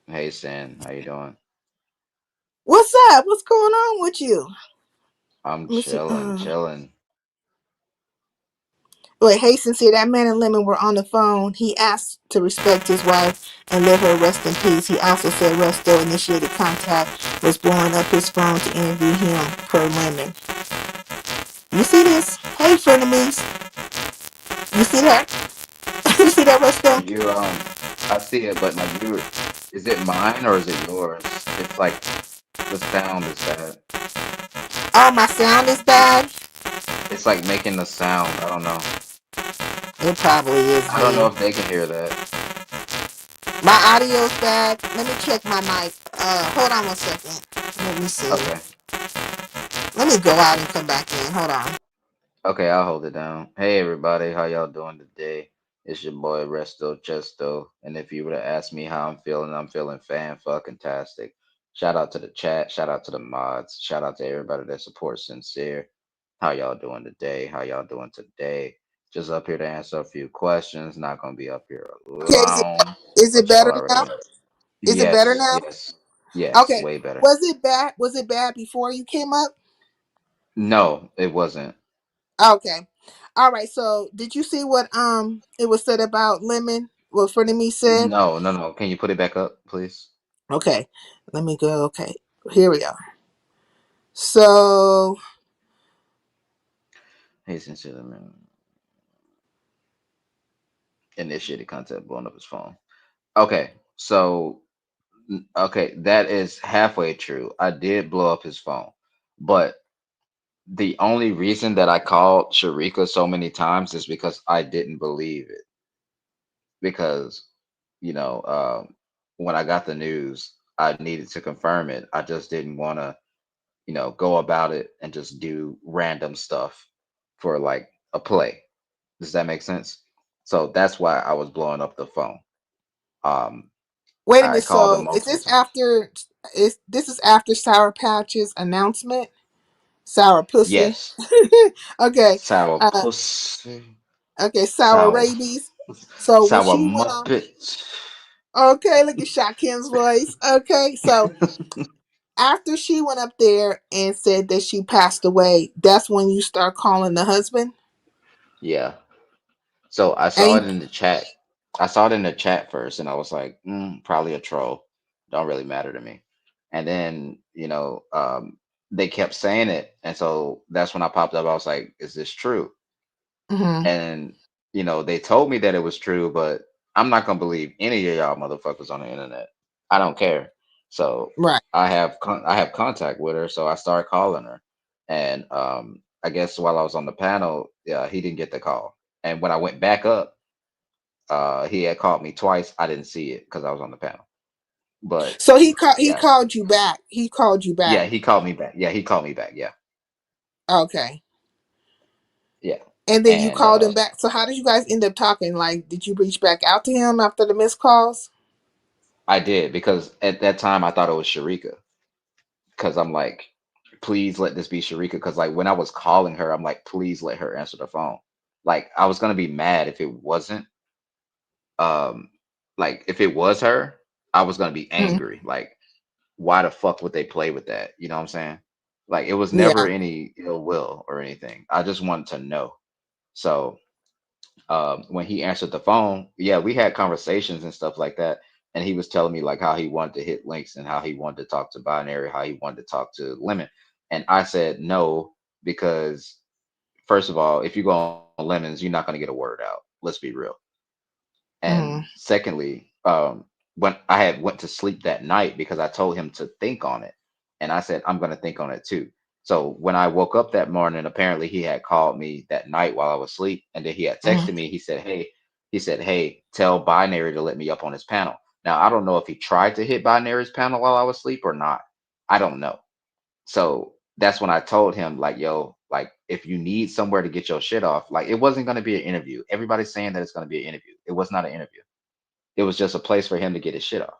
Hey San, how you doing? What's up? What's going on with you? I'm Let me see. chilling, chilling. Wait, Hasten said that man and Lemon were on the phone. He asked to respect his wife and let her rest in peace. He also said Resto initiated contact, was blowing up his phone to interview him per Lemon. You see this? Hey, frenemies. You see that? You see that, Resto? You I see it, but like is it mine or is it yours? It's like the sound is bad. Oh, my sound is bad? It's like making the sound. I don't know. It probably is I don't know me. if they can hear that. My audio's bad. Let me check my mic. Hold on 1 second. Let me see. Okay. Let me go out and come back in. Hold on. Okay, I'll hold it down. Hey everybody, how y'all doing today? It's your boy Resto Chesto, and if you were to ask me how I'm feeling fan fucking tastic. Shout out to the chat, shout out to the mods, shout out to everybody that supports Sincere. How y'all doing today? How y'all doing today? Just up here to answer a few questions. Not gonna be up here Okay, is it, alone, is it but y'all better already now? know. Is it better Yes, now? yes. Yes, Okay. way better. Was it bad? Was it bad before you came up? No, it wasn't. Okay. All right. So did you see what it was said about Lemon? What Frenemy said? No, no, no. Can you put it back up, please? Okay. Let me go. Okay. Here we are. So Hey, sincerely, man. Initiated contact blowing up his phone. Okay, so okay, that is halfway true. I did blow up his phone, but the only reason that I called Sharika so many times is because I didn't believe it. Because, you know, when I got the news, I needed to confirm it. I just didn't want to, go about it and just do random stuff for like a play. Does that make sense? So that's why I was blowing up the phone. Um, wait a I minute. called him So is multiple this times. after? Is this is after Sour Patch's announcement? Sour pussy. Yes, Okay. sour Uh. pussy, Okay. Sour sour, rabies. So when sour she went on. muppet. Okay. Look at Shakim's voice. Okay. So after she went up there and said that she passed away, that's when you start calling the husband. Yeah. So I And saw it in the chat. I saw it in the chat first, and I was like, probably a troll. Don't really matter to me. And then, they kept saying it, and so that's when I popped up. I was like, "Is this true?" hmm And they told me that it was true, but I'm not gonna believe any of y'all motherfuckers on the internet. I don't care. So right. I have contact with her, so I started calling her, and I guess while I was on the panel, yeah, he didn't get the call. And when I went back up, he had called me twice. I didn't see it because I was on the panel. But So he yeah, called you back. He called you yeah, back. he called me back. Yeah, he called me back. Yeah, Okay. yeah. And then you And called him back. So how did you guys end up talking? Like, did you reach back out to him after the missed calls? I did because at that time I thought it was Sharika because I'm like, please let this be Sharika. Because like when I was calling her, I'm like, please let her answer the phone. Like I was gonna be mad if it wasn't. Um, like if it was her, I was gonna be Mhm. angry. Like why the fuck would they play with that? You know what I'm saying? Like it was never Yeah. any ill will or anything. I just wanted to know. So when he answered the phone, yeah, we had conversations and stuff like that. And he was telling me like how he wanted to hit links and how he wanted to talk to Binary, how he wanted to talk to Lemon. And I said no, because first of all, if you go on Lemons, you're not going to get a word out. Let's be real. And hmm secondly, when I had went to sleep that night because I told him to think on it, and I said I'm going to think on it too. So when I woke up that morning, apparently he had called me that night while I was asleep, and then he had hmm texted me. He said, "Hey, tell Binary to let me up on his panel." Now I don't know if he tried to hit Binary's panel while I was asleep or not. I don't know. So that's when I told him, like, yo, like, if you need somewhere to get your shit off, like, it wasn't going to be an interview. Everybody's saying that it's going to be an interview. It was not an interview. It was just a place for him to get his shit off.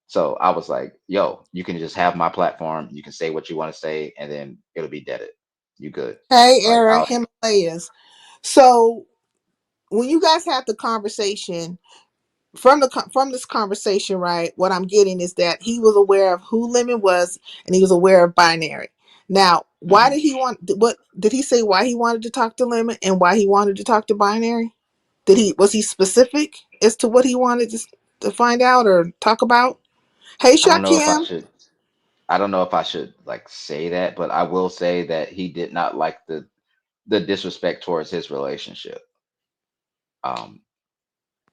So I was like, yo, you can just have my platform. You can say what you want to say, and then it'll be deaded. You good. Hey, Like, Era I'll, Himalayas. So when you guys had the conversation, from this conversation, right? What I'm getting is that he was aware of who Lemon was, and he was aware of Binary. Now, why mhm. did he want? What did he say? Why he wanted to talk to Lemon and why he wanted to talk to Binary? Did he was he specific as to what he wanted to find out or talk about? Hey, I don't know if I Shakim. should. I don't know if I should like say that, but I will say that he did not like the disrespect towards his relationship. Um,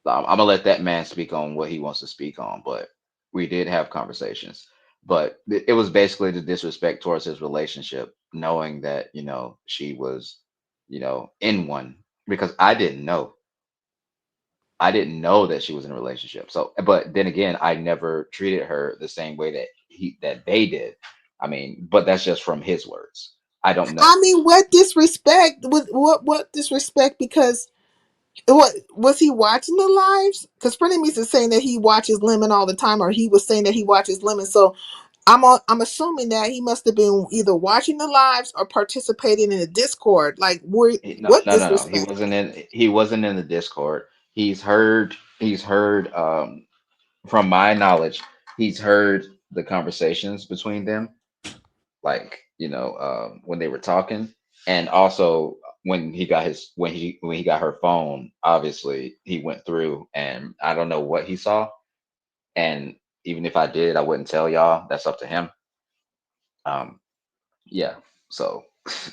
I'm gonna let that man speak on what he wants to speak on, but we did have conversations. But it was basically the disrespect towards his relationship, knowing that she was in one, because I didn't know that she was in a relationship. So, but then again, I never treated her the same way that they did. I mean, but that's just from his words. I don't know. I mean, what disrespect? What disrespect? Because what was he watching the lives? Because Frenemies is saying that he watches Lemon all the time, or he was saying that he watches Lemon. So I'm assuming that he must have been either watching the lives or participating in the Discord. Like, No, what no, no, no. He disrespect? wasn't in. He wasn't in the Discord. He's heard. He's heard. From my knowledge, he's heard. the conversations between them, like when they were talking, and also when he got her phone. Obviously, he went through, and I don't know what he saw. And even if I did, I wouldn't tell y'all. That's up to him. Um, yeah. So,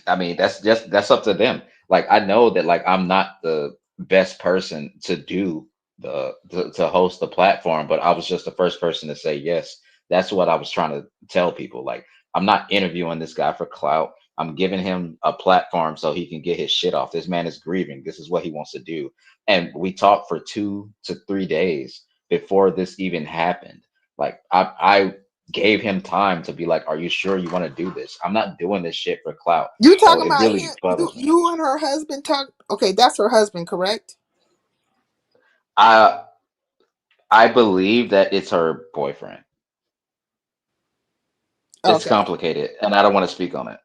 I mean, that's up to them. Like, I know that like I'm not the best person to do to host the platform, but I was just the first person to say yes. That's what I was trying to tell people. Like, I'm not interviewing this guy for clout. I'm giving him a platform so he can get his shit off. This man is grieving. This is what he wants to do. And we talked for 2 to 3 days before this even happened. Like, I gave him time to be like, "Are you sure you want to do this? I'm not doing this shit for clout." You So talking it about him? really bothers me. You and her husband talk? Okay, that's her husband, correct? I I believe that it's her boyfriend. It's Okay, complicated, and I don't want to speak on it.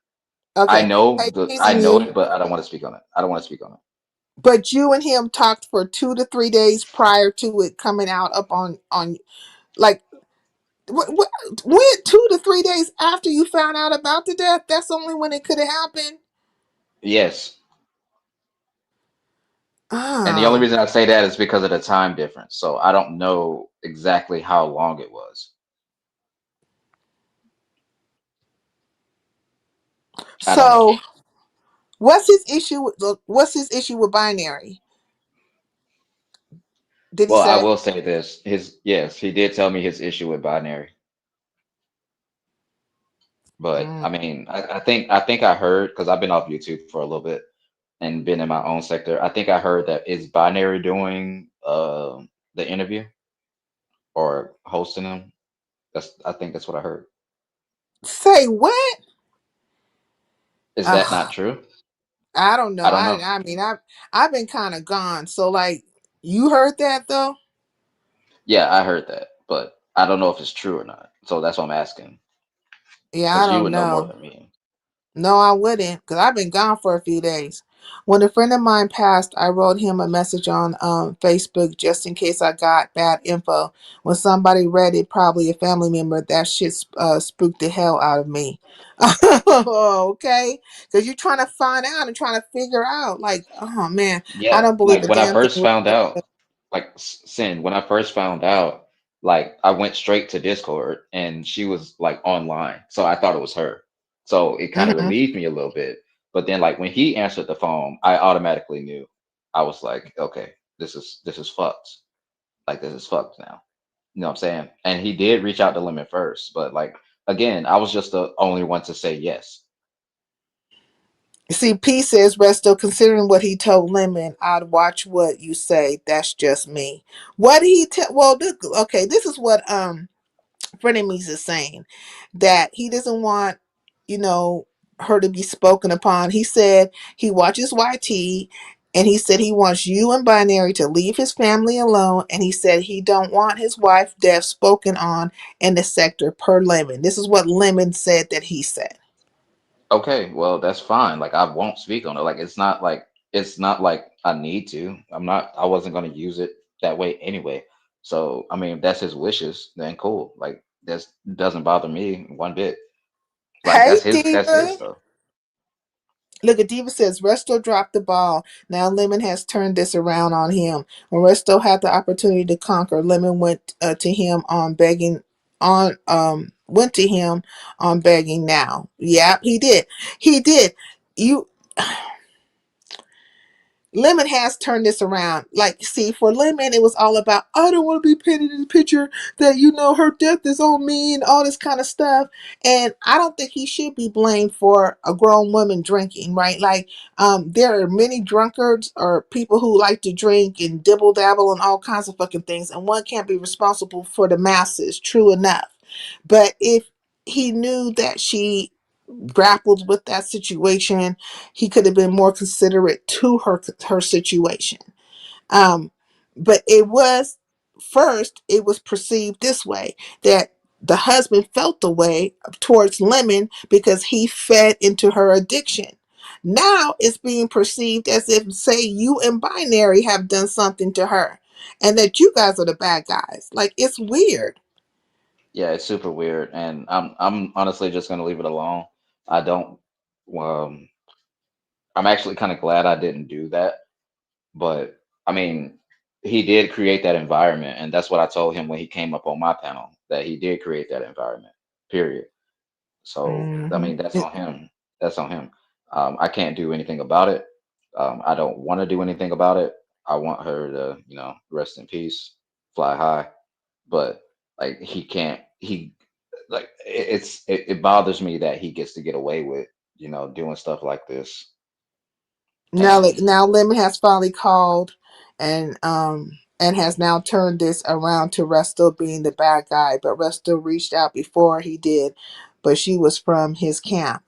okay. Hey, I teasing know you, it, but I don't want to speak on it. I don't want to speak on it. but you and him talked for 2 to 3 days prior to it coming out up on like what when 2 to 3 days after you found out about the death. That's only when it could have happened. Yes, and the only Oh, reason I say that is because of the time difference. So I don't know exactly how long it was. I don't know. so what's his issue? What's his issue with binary? Did he Well, I say? will say this. His Yes, he did tell me his issue with binary. But Mm. I mean, I think I heard because I've been off YouTube for a little bit and been in my own sector. I think I heard that is Binary doing the interview or hosting them. I think that's what I heard. Say what? Is that not Uh, true? I don't know. I don't I know. I mean I've been kind of gone. So like you heard that though? Yeah, I heard that, but I don't know if it's true or not. So that's what I'm asking Yeah, I because you don't would know more know. than me. No, I wouldn't, because I've been gone for a few days. When a friend of mine passed, I wrote him a message on Facebook just in case I got bad info. When somebody read it, probably a family member, that shit spooked the hell out of me. Okay? Because you're trying to find out and trying to figure out, like, oh man, I Yeah, don't believe like a when I damn thing. first found out, when I first found out, like I went straight to Discord and she was like online. So I thought it was her. So it kind of Mm-hmm. relieved me a little bit. But then like when he answered the phone, I automatically knew. I was like, okay, this is fucked. Like this is fucked now. You know what I'm saying? And he did reach out to Lemon first, but like again, I was just the only one to say yes. See, P says, Resto, considering what he told Lemon, I'd watch what you say. That's just me. What did he tell? Well, okay, this is what Frenemies is saying, that he doesn't want, you know, her to be spoken upon. He said he watches YT, and he said he wants you and Binary to leave his family alone, and he said he don't want his wife death spoken on in the sector per Lemon. This is what Lemon said that he said. Okay, well, that's fine. Like I won't speak on it. Like it's not like I need to. I wasn't gonna use it that way anyway. So I mean if that's his wishes, then cool. Like that doesn't bother me one bit. Like Hey, that's his Diva. stuff. Look at Diva says Resto dropped the ball. Now Lemon has turned this around on him. When Resto had the opportunity to conquer, Lemon went to him on begging went to him on begging now. Yep, he did. He did. You Lemon has turned this around. Like, see, for Lemon, it was all about, I don't want to be painted in the picture that, her death is on me and all this kind of stuff. And I don't think he should be blamed for a grown woman drinking, right? Like, there are many drunkards or people who like to drink and dibble dabble and all kinds of fucking things. And one can't be responsible for the masses, true enough. But if he knew that she grappled with that situation, he could have been more considerate to her situation. Um, but it was perceived this way, that the husband felt the way towards Lemon because he fed into her addiction. Now it's being perceived as if, say, you and Binary have done something to her, and that you guys are the bad guys. Like, it's weird. Yeah, it's super weird, and I'm honestly just gonna leave it alone. I don't. Um, I'm actually kind of glad I didn't do that, but I mean, he did create that environment, and that's what I told him when he came up on my panel, that he did create that environment. Period. So I Hmm. mean, that's on him. That's on him. I can't do anything about it. I don't want to do anything about it. I want her to, rest in peace, fly high. But like he can't. He like it bothers me that he gets to get away with, doing stuff like this. Now, like And now, Lemon has finally called, and has now turned this around to Resto being the bad guy. But Resto reached out before he did, but she was from his camp.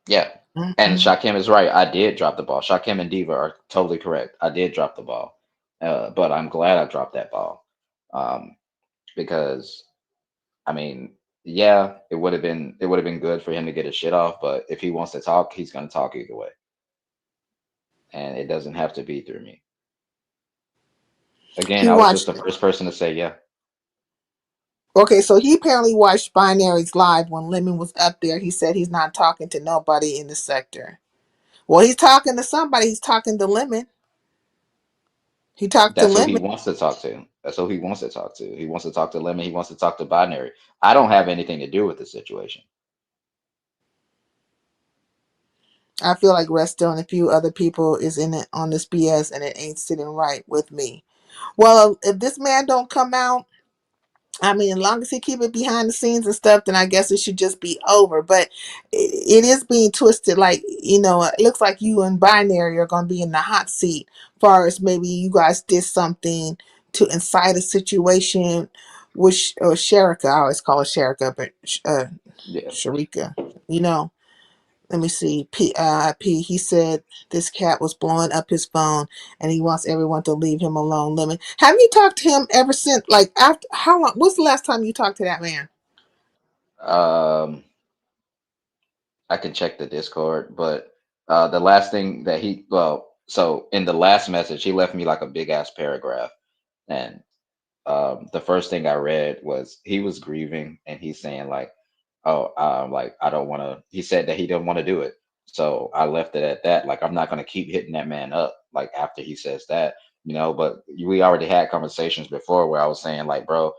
yeah, and Hmm. Shakim is right. I did drop the ball. Shakim and Diva are totally correct. I did drop the ball, but I'm glad I dropped that ball, um, because I mean, yeah, it would have been good for him to get his shit off. But if he wants to talk, he's gonna talk either way, and it doesn't have to be through me. Again, He I was just watched the it. first person to say yeah. Okay, so he apparently watched Binary's live when Lemon was up there. He said he's not talking to nobody in the sector. Well, he's talking to somebody. He's talking to Lemon. He talked to That's who he Lemon. wants to talk to. That's who he wants to talk to. He wants to talk to Lemon. He wants to talk to Binary. I don't have anything to do with the situation. I feel like Resto and a few other people is in it on this BS, and it ain't sitting right with me. Well, if this man don't come out, I mean, as long as he keep it behind the scenes and stuff, then I guess it should just be over. But it is being twisted. Like, it looks like you and Binary are going to be in the hot seat. Far as maybe you guys did something to incite a situation with Sharika. I always call her Sharika, but Yeah. Sharika. You know. Let me see. P. He said this cat was blowing up his phone, and he wants everyone to leave him alone. Lemon, have you talked to him ever since? Like after how long? What's the last time you talked to that man? Um, I can check the Discord, but the last thing that so in the last message, he left me like a big ass paragraph, and the first thing I read was he was grieving, and he's saying like, "Oh, like I don't want to." He said that he didn't want to do it, so I left it at that. Like I'm not gonna keep hitting that man up like after he says that, But we already had conversations before where I was saying like, bro,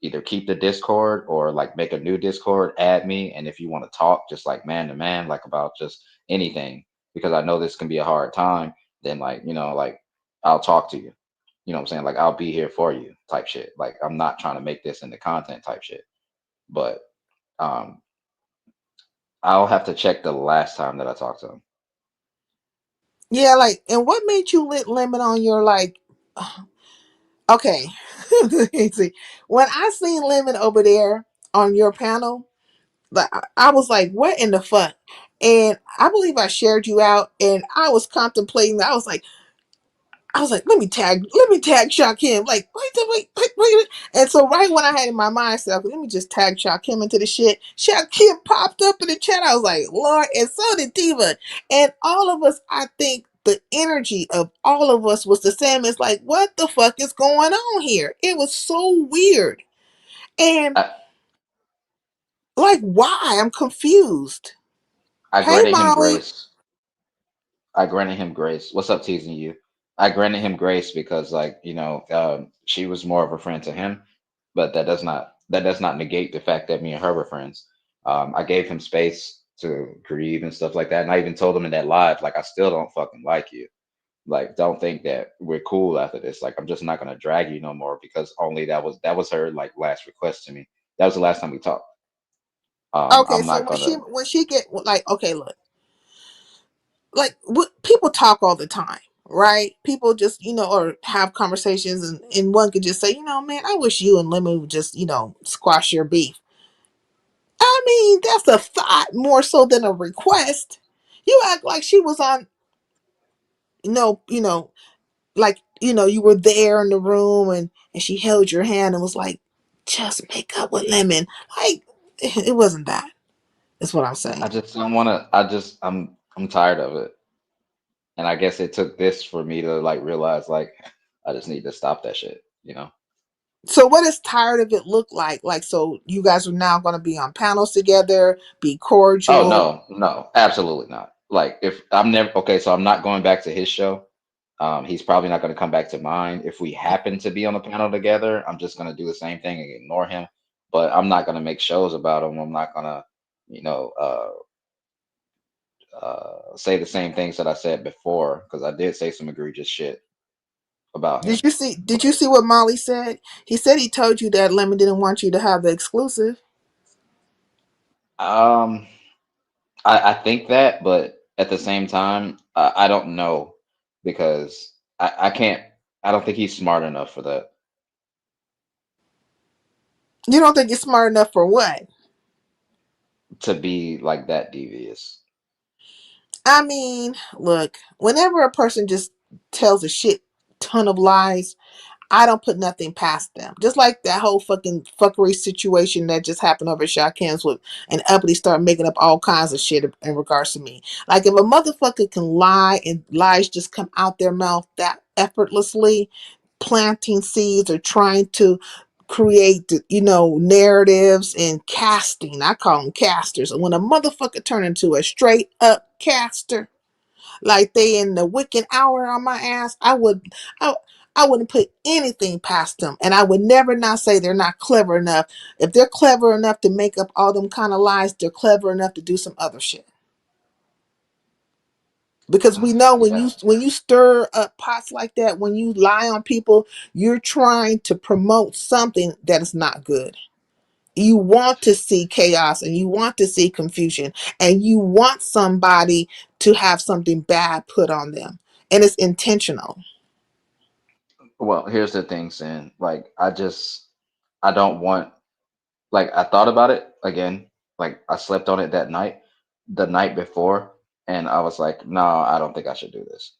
either keep the Discord or like make a new Discord, add me, and if you want to talk, just like man to man, like about just anything, because I know this can be a hard time. Then like like I'll talk to you. You know what I'm saying? Like I'll be here for you, type shit. Like I'm not trying to make this into content type shit, but um, I'll have to check the last time that I talked to him. Yeah, like, and what made you lit Lemon on your like? Okay, see, when I seen Lemon over there on your panel, like I was like, what in the fuck? And I believe I shared you out, and I was contemplating. I was like, let me tag Shock him. Like, wait. And so right when I had in my mind, I let me just tag Shock him into the shit. Shock him popped up in the chat. I was like, Lord, and so did Diva. And all of us, I think the energy of all of us was the same. It's like, what the fuck is going on here? It was so weird. And I, like, why? I'm confused. I Hey, granted him Molly. grace. I granted him grace. What's up, teasing you? I granted him grace because, like, she was more of a friend to him, but that does not negate the fact that me and her were friends. I gave him space to grieve and stuff like that, and I even told him in that live, like, I still don't fucking like you. Like, don't think that we're cool after this. Like, I'm just not gonna drag you no more because only that was her like last request to me. That was the last time we talked. Okay, I'm so not when she gonna. when she get like, okay, look, like what people talk all the time, right? People just or have conversations, and one could just say, man, I wish you and Lemon would just squash your beef. I mean, that's a thought more so than a request. You act like she was on, you know, you know, like you were there in the room, and she held your hand and was like, just make up with Lemon. Like, it wasn't that. That's what I'm I saying. just don't want to. I'm tired of it. And I guess it took this for me to like realize like I just need to stop that shit. So what does tired of it look like? Like, so you guys are now going to be on panels together, be Oh cordial. no, no, absolutely not. Like if I'm never okay, so I'm not going back to his show. He's probably not going to come back to mine. If we happen to be on the panel together, I'm just going to do the same thing and ignore him. But I'm not going to make shows about him. I'm not going to, you know, say the same things that I said before because I did say some egregious shit about him. Did you see what Molly said? He said he told you that Lemon didn't want you to have the exclusive. Um, I think that, but at the same time, I don't know because I can't. I don't think he's smart enough for that You don't think you're smart enough for what? to be like that devious. I mean, look, whenever a person just tells a shit ton of lies, I don't put nothing past them. Just like that whole fucking fuckery situation that just happened over at Shawkins with and Uppity start making up all kinds of shit in regards to me. Like if a motherfucker can lie and lies just come out their mouth that effortlessly, planting seeds or trying to create, narratives and casting. I call them casters. And when a motherfucker turn into a straight up caster, like they in the wicked hour on my ass, I, I wouldn't put anything past them. And I would never not say they're not clever enough. If they're clever enough to make up all them kind of lies, they're clever enough to do some other shit. Because we know Yeah. when you stir up pots like that, when you lie on people, you're trying to promote something that is not good. You want to see chaos and you want to see confusion and you want somebody to have something bad put on them. And it's intentional. Well, here's the thing, Sin. Like, I don't want, like, I thought about it again. Like, I slept on it that night, the night before, and I was like, no, I don't think I should do this.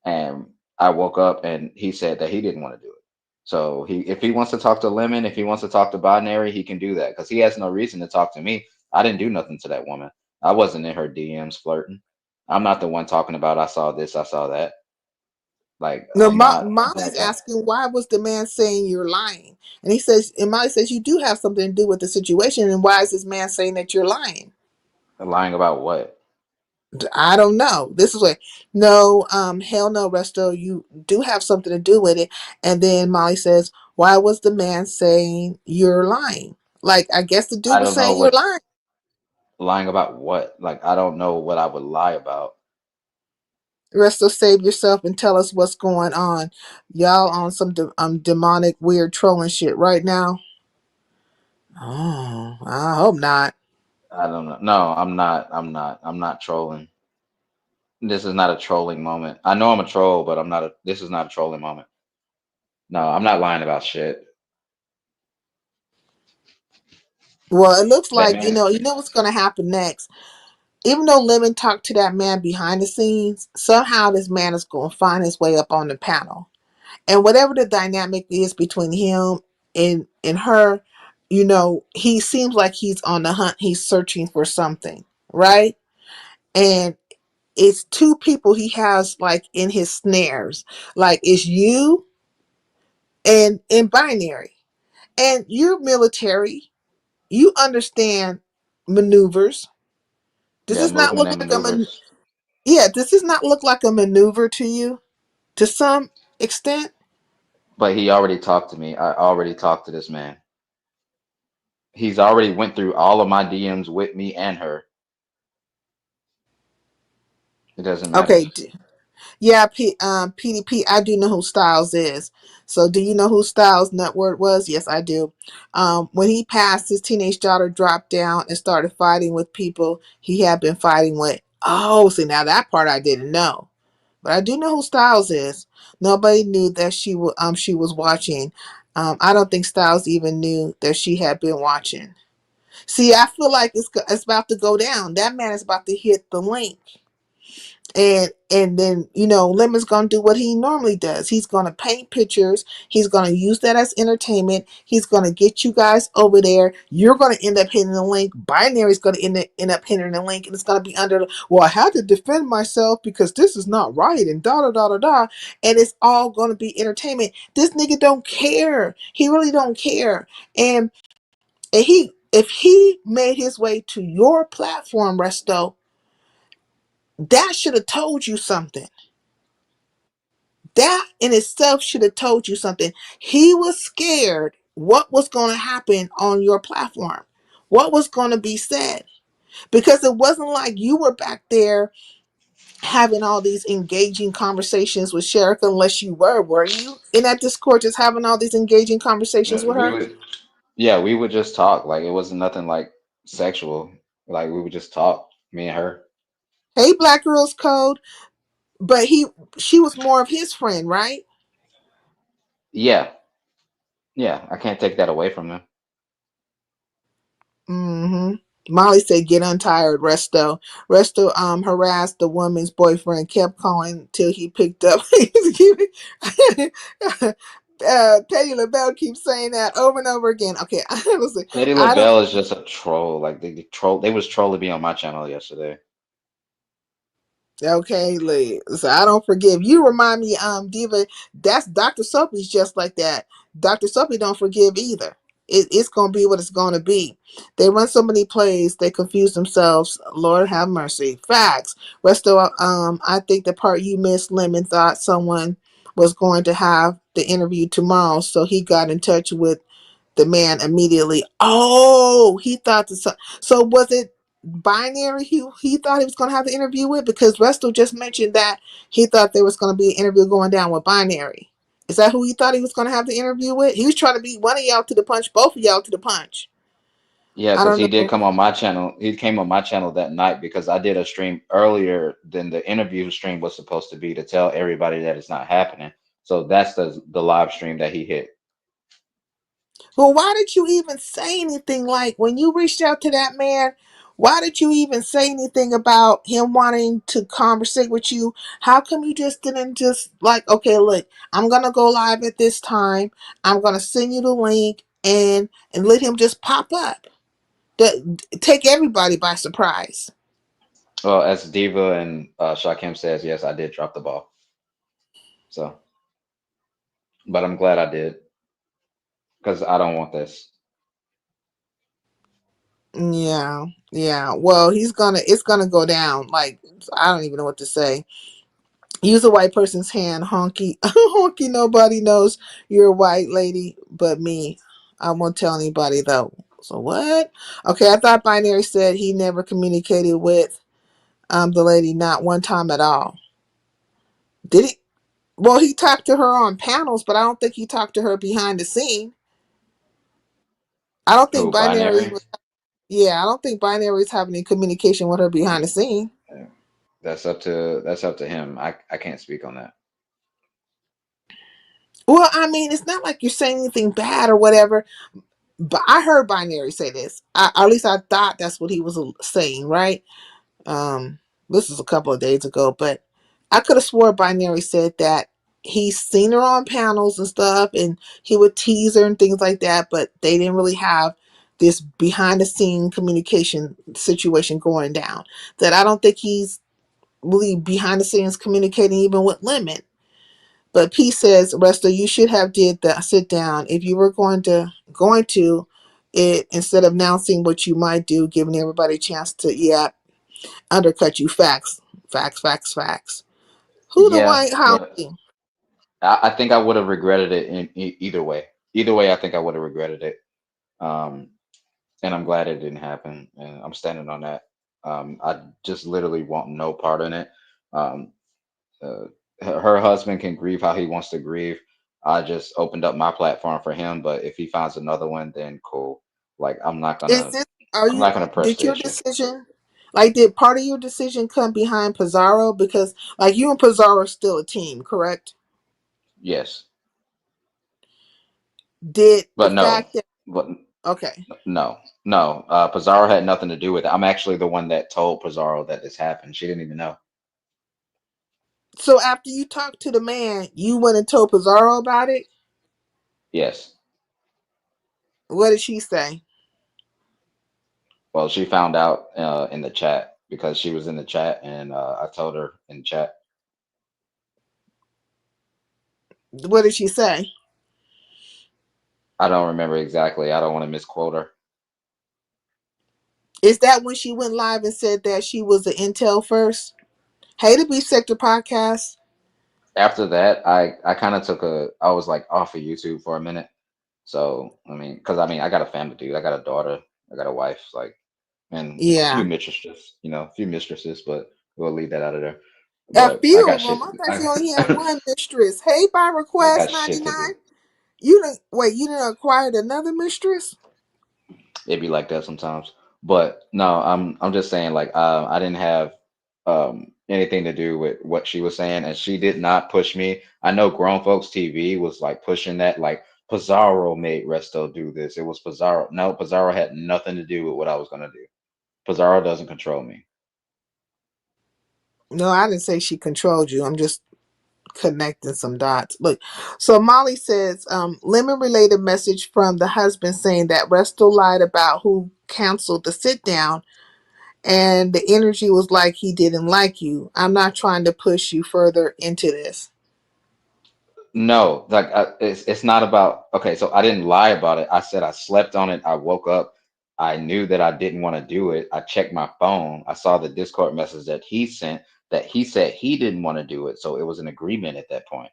And I woke up and he said that he didn't want to do it. So if he wants to talk to Lemon, if he wants to talk to Binary, he can do that because he has no reason to talk to me. I didn't do nothing to that woman. I wasn't in her DMs flirting. I'm not the one talking about I saw this, I saw that. Like No, I'm not Molly's that guy. asking why was the man saying you're lying, and he says, and Molly says you do have something to do with the situation, and why is this man saying that you're lying? Lying about what? I don't know. This is what no, hell no, Resto, you do have something to do with it. And then Molly says, why was the man saying you're lying? Like I guess the dude I was don't know saying you're what lying. lying about what. Like I don't know what I would lie about. Resto, save yourself and tell us what's going on. Y'all on some demonic weird trolling shit right now. Oh, I hope not. I don't know. No, I'm not. I'm not trolling. This is not a trolling moment. I know I'm a troll, but I'm not a. This is not a trolling moment. No, I'm not lying about shit. Well, it looks That like man. you know what's going to happen next. Even though Lemon talked to that man behind the scenes, somehow this man is going to find his way up on the panel. And whatever the dynamic is between him and her, he seems like he's on the hunt. He's searching for something, right? And it's two people he has like in his snares. Like it's you and in binary. And you're military. You understand maneuvers. Does Yeah, this not movement look and like a maneuvers. yeah, does this not look like a maneuver to you to some extent? But he already talked to me. I already talked to this man. He's already went through all of my DMs with me and her. It doesn't matter. Okay, yeah, PDP, I do know who Styles is. So do you know who Styles' net word was? Yes, I do. When he passed, his teenage daughter dropped down and started fighting with people he had been fighting with. Oh, see, now that part I didn't know. But I do know who Styles is. Nobody knew that she was watching. I don't think Styles even knew that she had been watching. See, I feel like it's about to go down. That man is about to hit the link. And then Lemon's gonna do what he normally does. He's gonna paint pictures. He's gonna use that as entertainment. He's gonna get you guys over there. You're gonna end up hitting the link. Binary's gonna end up hitting the link, and it's gonna be under. Well, I had to defend myself because this is not right, and da da da da da. And it's all gonna be entertainment. This nigga don't care. He really don't care. And he, if he made his way to your platform, Resto, that should have told you something. That in itself should have told you something. He was scared what was going to happen on your platform, what was going to be said, because it wasn't like you were back there having all these engaging conversations with Sherika, unless you were you in that Discord just having all these engaging conversations Yeah, with her? we would just talk. Like it wasn't nothing like sexual. Like we would just talk, me and her. Hey, Black Girls Code, but she was more of his friend, right? Yeah, yeah. I can't take that away from them. Mm-hmm. Molly said, "Get untired, Resto." Resto harassed the woman's boyfriend, kept calling till he picked up. Petty LaBelle keeps saying that over and over again. Okay, honestly, Lady I don't. LaBelle is just a troll. Like they troll. They was troll to be on my channel yesterday. Okay, Lee. So I don't forgive. You remind me, Diva. That's Dr. Soapy's just like that. Dr. Soapy don't forgive either. It's gonna be what it's gonna be. They run so many plays, they confuse themselves. Lord have mercy. Facts. Resto. I think the part you missed, Lemon thought someone was going to have the interview tomorrow, so he got in touch with the man immediately. Oh, he thought the so was it binary he thought he was going to have the interview with, because Resto just mentioned that he thought there was going to be an interview going down with binary. Is that who he thought he was going to have the interview with? He was trying to beat one of y'all to the punch, both of y'all to the punch. Yeah, I because don't he did know. come on my channel. He came on my channel that night because I did a stream earlier than the interview stream was supposed to be to tell everybody that it's not happening. So that's the live stream that he hit. Well, why did you even say anything, like when you reached out to that man? Why did you even say anything about him wanting to conversate with you? How come you just didn't just like, okay, look, I'm gonna go live at this time. I'm gonna send you the link and let him just pop up. Take everybody by surprise. Well, as Diva and Shakim says, yes, I did drop the ball. So, but I'm glad I did because I don't want this. Yeah, yeah. Well, it's gonna go down. Like, I don't even know what to say. Use a white person's hand, honky, honky. Nobody knows you're a white lady but me. I won't tell anybody though. So what? Okay, I thought Binary said he never communicated with the lady, not one time at all. Did he? Well, he talked to her on panels, but I don't think he talked to her behind the scene. I don't think Who, Binary. binary? Yeah, I don't think Binary is having any communication with her behind the scene. Yeah, that's up to him. I can't speak on that. Well, I mean, it's not like you're saying anything bad or whatever. But I heard Binary say this. At least I thought that's what he was saying, right? Um, this was a couple of days ago, but I could have swore Binary said that he's seen her on panels and stuff, and he would tease her and things like that, but they didn't really have this behind the scene communication situation going down. That I don't think he's really behind the scenes communicating even with Lemon. But P says, Resta, you should have did the sit down if you were going to it, instead of announcing what you might do, giving everybody a chance to undercut you. Facts, facts, facts, facts. Who the Yeah, white but hounding? I think I would have regretted it in either way. Either way, I think I would have regretted it. Um, and I'm glad it didn't happen, and I'm standing on that. I just literally want no part in it. Um, her husband can grieve how he wants to grieve. I just opened up my platform for him, but if he finds another one, then cool. Like Is this? Are I'm you? not gonna press Did the your issue. decision? Like, did part of your decision come behind Pizarro? Because like you and Pizarro are still a team, correct? Yes, Did the but no, fact that but okay? no, no. Pizarro had nothing to do with it. I'm actually the one that told Pizarro that this happened. She didn't even know. So after you talked to the man, you went and told Pizarro about it. Yes. What did she say? Well, she found out in the chat because she was in the chat, and I told her in chat. What did she say? I don't remember exactly. I don't want to misquote her. Is that when she went live and said that she was the intel first? Hey, the Beef Sector podcast. After that, I kind of took a. I was like off of YouTube for a minute. So I mean, because I mean, I got a family, dude. I got a daughter. I got a wife. Like, and a few Yeah, mistresses. A few mistresses, but we'll leave that out of there. a But I few got of them. shit I to. thought you only had one mistress. Hey, by I request got ninety shit to nine. do. You didn't wait. You didn't acquired another mistress. It be like that sometimes. But no, I'm just saying like I didn't have anything to do with what she was saying, and she did not push me. I know Grown Folks TV was like pushing that like Pizarro made Resto do this. It was Pizarro. No, Pizarro had nothing to do with what I was gonna do. Pizarro doesn't control me. No, I didn't say she controlled you. I'm just connecting some dots. Look, so Molly says, Lemon relayed a message from the husband saying that Resto lied about who canceled the sit down, and the energy was like he didn't like you. I'm not trying to push you further into this. No, like it's not about okay. So I didn't lie about it. I said I slept on it. I woke up. I knew that I didn't want to do it. I checked my phone. I saw the Discord message that he sent that he said he didn't want to do it. So it was an agreement at that point.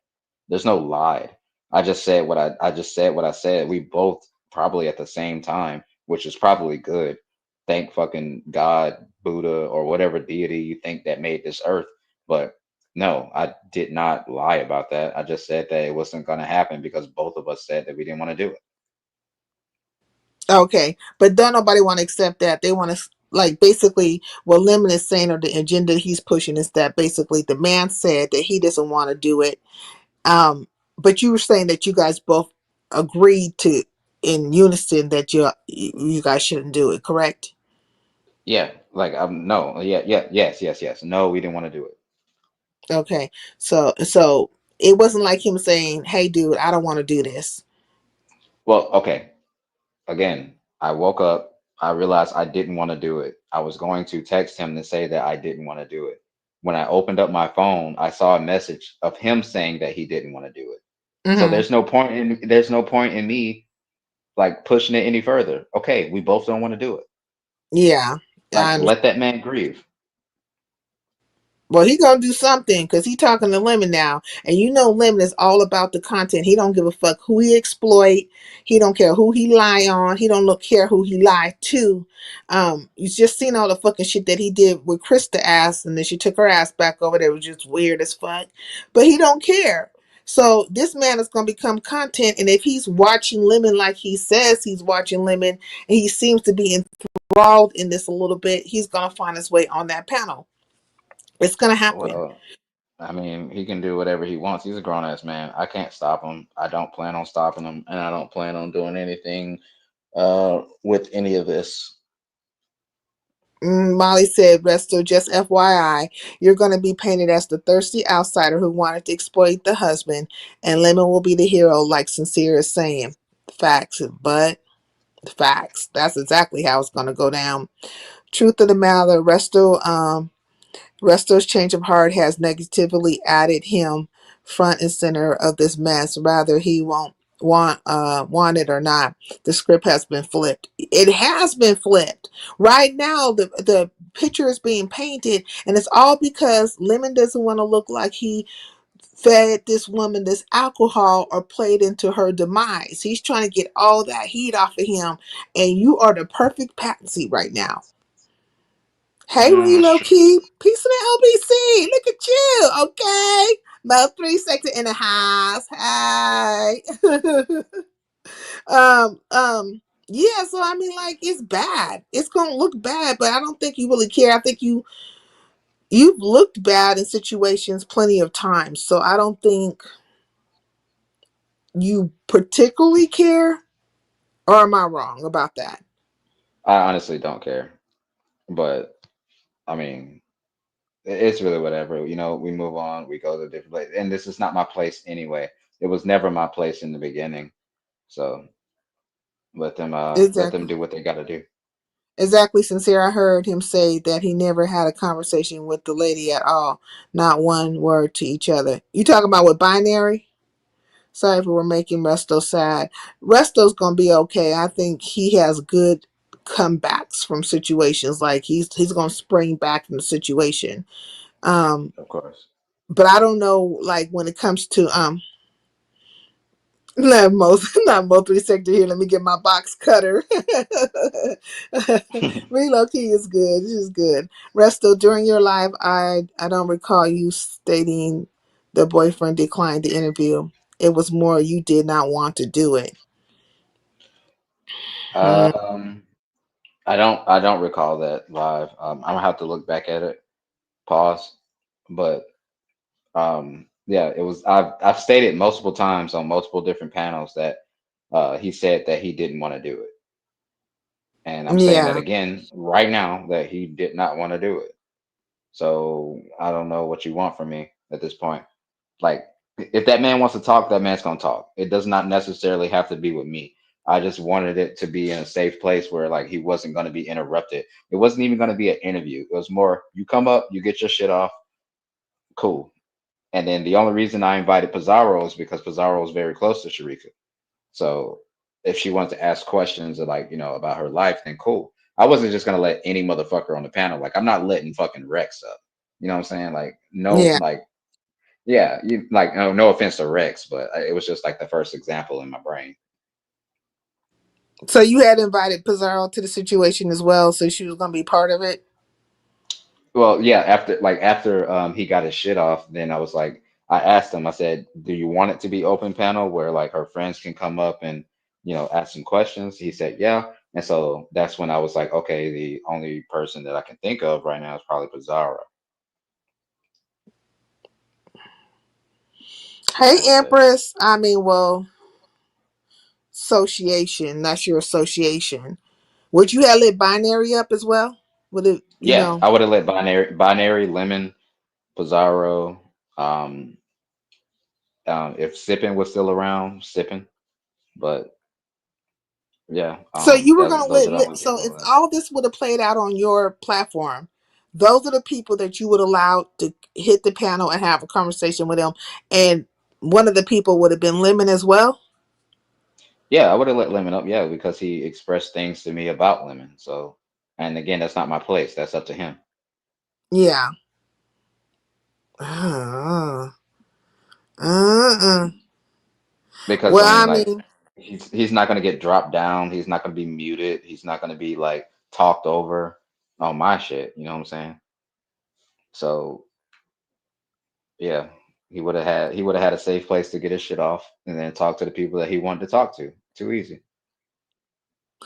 There's no lie. I just said what I said. We both probably at the same time, which is probably good. Thank fucking God, Buddha, or whatever deity you think that made this earth. But no, I did not lie about that. I just said that it wasn't going to happen because both of us said that we didn't want to do it. Okay, but don't nobody want to accept that. They want to like basically what Lemon is saying or the agenda he's pushing is that basically the man said that he doesn't want to do it. Um, but you were saying that you guys both agreed to in unison that you guys shouldn't do it, correct? Yeah, like no, yes. No, we didn't want to do it. Okay, so it wasn't like him saying, "Hey, dude, I don't want to do this." Well, okay. Again, I woke up. I realized I didn't want to do it. I was going to text him to say that I didn't want to do it. When I opened up my phone, I saw a message of him saying that he didn't want to do it. So Mm-hmm. there's no point in me like pushing it any further. Okay, we both don't want to do it. Yeah, I Like understand. let that man grieve. Well, he gonna do something because he talking to Lemon now, and you know Lemon is all about the content. He don't give a fuck who he exploit. He don't care who he lie on. He don't look care who he lie to. You just seen all the fucking shit that he did with Krista ass, and then she took her ass back over there. It was just weird as fuck. But he don't care. So this man is gonna become content, and if he's watching Lemon like he says he's watching Lemon, and he seems to be enthralled in this a little bit, he's gonna find his way on that panel. It's gonna happen. Well, I mean, he can do whatever he wants. He's a grown ass man. I can't stop him. I don't plan on stopping him, and I don't plan on doing anything with any of this. Molly said, Resto, just FYI, you're going to be painted as the thirsty outsider who wanted to exploit the husband, and Lemon will be the hero, like Sincere is saying. Facts, but facts. That's exactly how it's going to go down. Truth of the matter, Resto's change of heart has negatively added him front and center of this mess. Rather he won't want it or not. The script has been flipped. It has been flipped. Right now the picture is being painted, and it's all because Lemon doesn't want to look like he fed this woman this alcohol or played into her demise. He's trying to get all that heat off of him, and you are the perfect patsy right now. Hey, That's Relo true. Key. Peace in the LBC. Look at you. Okay. About 3 seconds in the house. Hey. Yeah, so I mean like it's bad. It's gonna look bad, but I don't think you really care. I think you've looked bad in situations plenty of times. So I don't think you particularly care. Or am I wrong about that? I honestly don't care, but I mean, It's really whatever. We move on, we go to different places. And this is not my place anyway. It was never my place in the beginning. So let them Exactly. do what they gotta do. Exactly, sincere. I heard him say that he never had a conversation with the lady at all. Not one word to each other. You talking about with binary? Sorry if we were making Resto sad. Resto's gonna be okay. I think he has good comebacks from situations. Like he's gonna spring back from the situation. Um, Of course. but I don't know. Like when it comes to not most, not multi sector here. Let me get my box cutter. Reload key is good. This is good. Resto, during your live, I don't recall you stating the boyfriend declined the interview. It was more you did not want to do it. Hmm. Um, I don't recall that live. I'm gonna have to look back at it. Pause. But yeah, it was. I've stated multiple times on multiple different panels that he said that he didn't want to do it, and I'm saying that Yeah, again right now that he did not want to do it. So I don't know what you want from me at this point. Like, if that man wants to talk, that man's gonna talk. It does not necessarily have to be with me. I just wanted it to be in a safe place where like he wasn't gonna be interrupted. It wasn't even gonna be an interview. It was more you come up, you get your shit off, cool. And then the only reason I invited Pizarro is because Pizarro is very close to Sharika. So if she wanted to ask questions or like, about her life, then cool. I wasn't just gonna let any motherfucker on the panel. Like I'm not letting fucking Rex up. You know what I'm saying? Like no, yeah. like yeah, you like no offense to Rex, but it was just like the first example in my brain. So you had invited Pizarro to the situation as well, so she was gonna be part of it. Well, yeah, after he got his shit off, then I was like, I asked him, I said, "Do you want it to be open panel where like her friends can come up and ask some questions?" He said, "Yeah." And so that's when I was like, okay, the only person that I can think of right now is probably Pizarro, and Hey, that was it. Empress. I mean, well, association. That's your association. Would you have lit binary up as well? Would it? You Yeah, know. I would have let binary, lemon, Pizarro, um, if Sippin was still around, Sippin, but yeah, So you were gonna those are the only so people if that. all this would have played out on your platform, those are the people that you would allow to hit the panel and have a conversation with them, and one of the people would have been Lemon as well. Yeah, I would have let Lemon up, yeah, because he expressed things to me about Lemon. So, and again, that's not my place. That's up to him. Yeah. Uh, uh. Because Well, I mean, I like, mean, he's not gonna get dropped down. He's not gonna be muted. He's not gonna be like talked over on my shit. You know what I'm saying? So yeah, he would have had a safe place to get his shit off, and then talk to the people that he wanted to talk to. Too easy.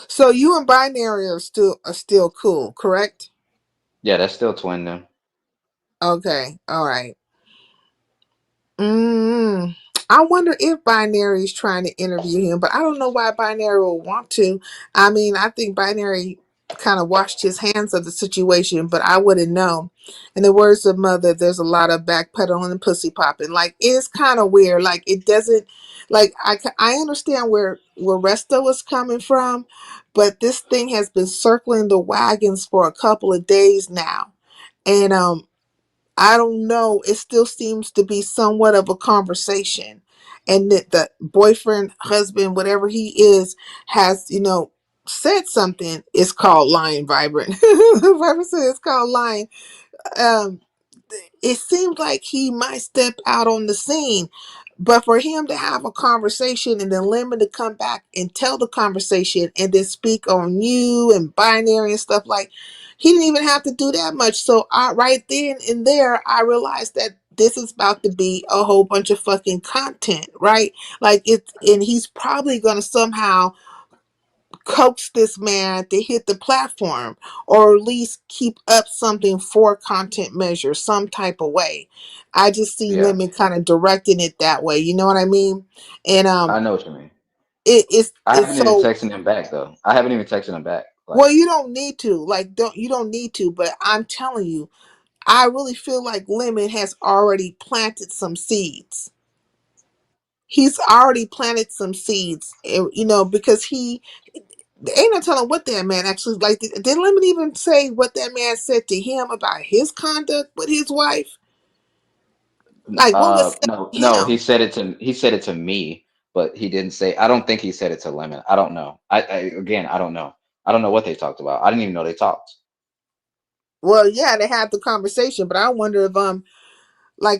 so you and Binary are still cool, correct? Yeah, that's still twin them. Okay, all right. Mm, I wonder if Binary is trying to interview him, but I don't know why Binary will want to. I mean, I think Binary kind of washed his hands of the situation, but I wouldn't know. In the words of Mother, there's a lot of backpedaling and pussy popping. Like it's kind of weird. Like it doesn't. Like I understand where Resto is coming from, but this thing has been circling the wagons for a couple of days now, and I don't know. It still seems to be somewhat of a conversation. And that the boyfriend, husband, whatever he is, has, said something. It's called lying, Vibrant. Vibrant said it's called lying. Um, it seems like he might step out on the scene. But for him to have a conversation and then Lemon to come back and tell the conversation and then speak on you and binary and stuff like, he didn't even have to do that much. So I right then and there I realized that this is about to be a whole bunch of fucking content, right? Like it's and he's probably gonna somehow coax this man to hit the platform or at least keep up something for content measure some type of way. I just see Yeah, Lemon kind of directing it that way, you know what I mean? And I know what you mean. I it's haven't even so texted him back though. I haven't even texted him back. well Like, you don't need to like don't you don't need to, but I'm telling you I really feel like Lemon has already planted some seeds. He's already planted some seeds, because ain't no telling what that man actually like. Did Lemon even say what that man said to him about his conduct with his wife? Like, what was said No, to no, him? he said it to me, but he didn't say. I don't think he said it to Lemon. I don't know. Again, I don't know. I don't know what they talked about. I didn't even know they talked. Well, yeah, they had the conversation, but I wonder if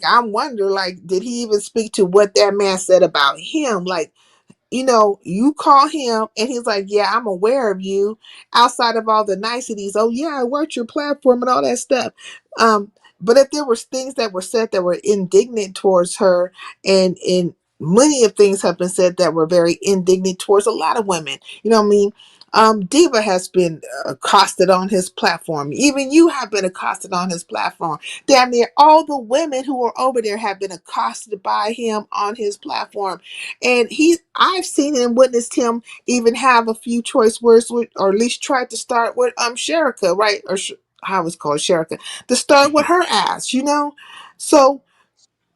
I wonder, like, did he even speak to what that man said about him? Like, you call him and he's like, yeah, I'm aware of you outside of all the niceties. Oh, yeah, I worked your platform and all that stuff. But if there was things that were said that were indignant towards her, and many of things have been said that were very indignant towards a lot of women, you know what I mean? Diva has been accosted on his platform. Even you have been accosted on his platform. Damn near all the women who were over there have been accosted by him on his platform. And I've seen and witnessed him even have a few choice words with, or at least tried to start with Sherika, right? How it's called, Sherika, to start with her ass. So,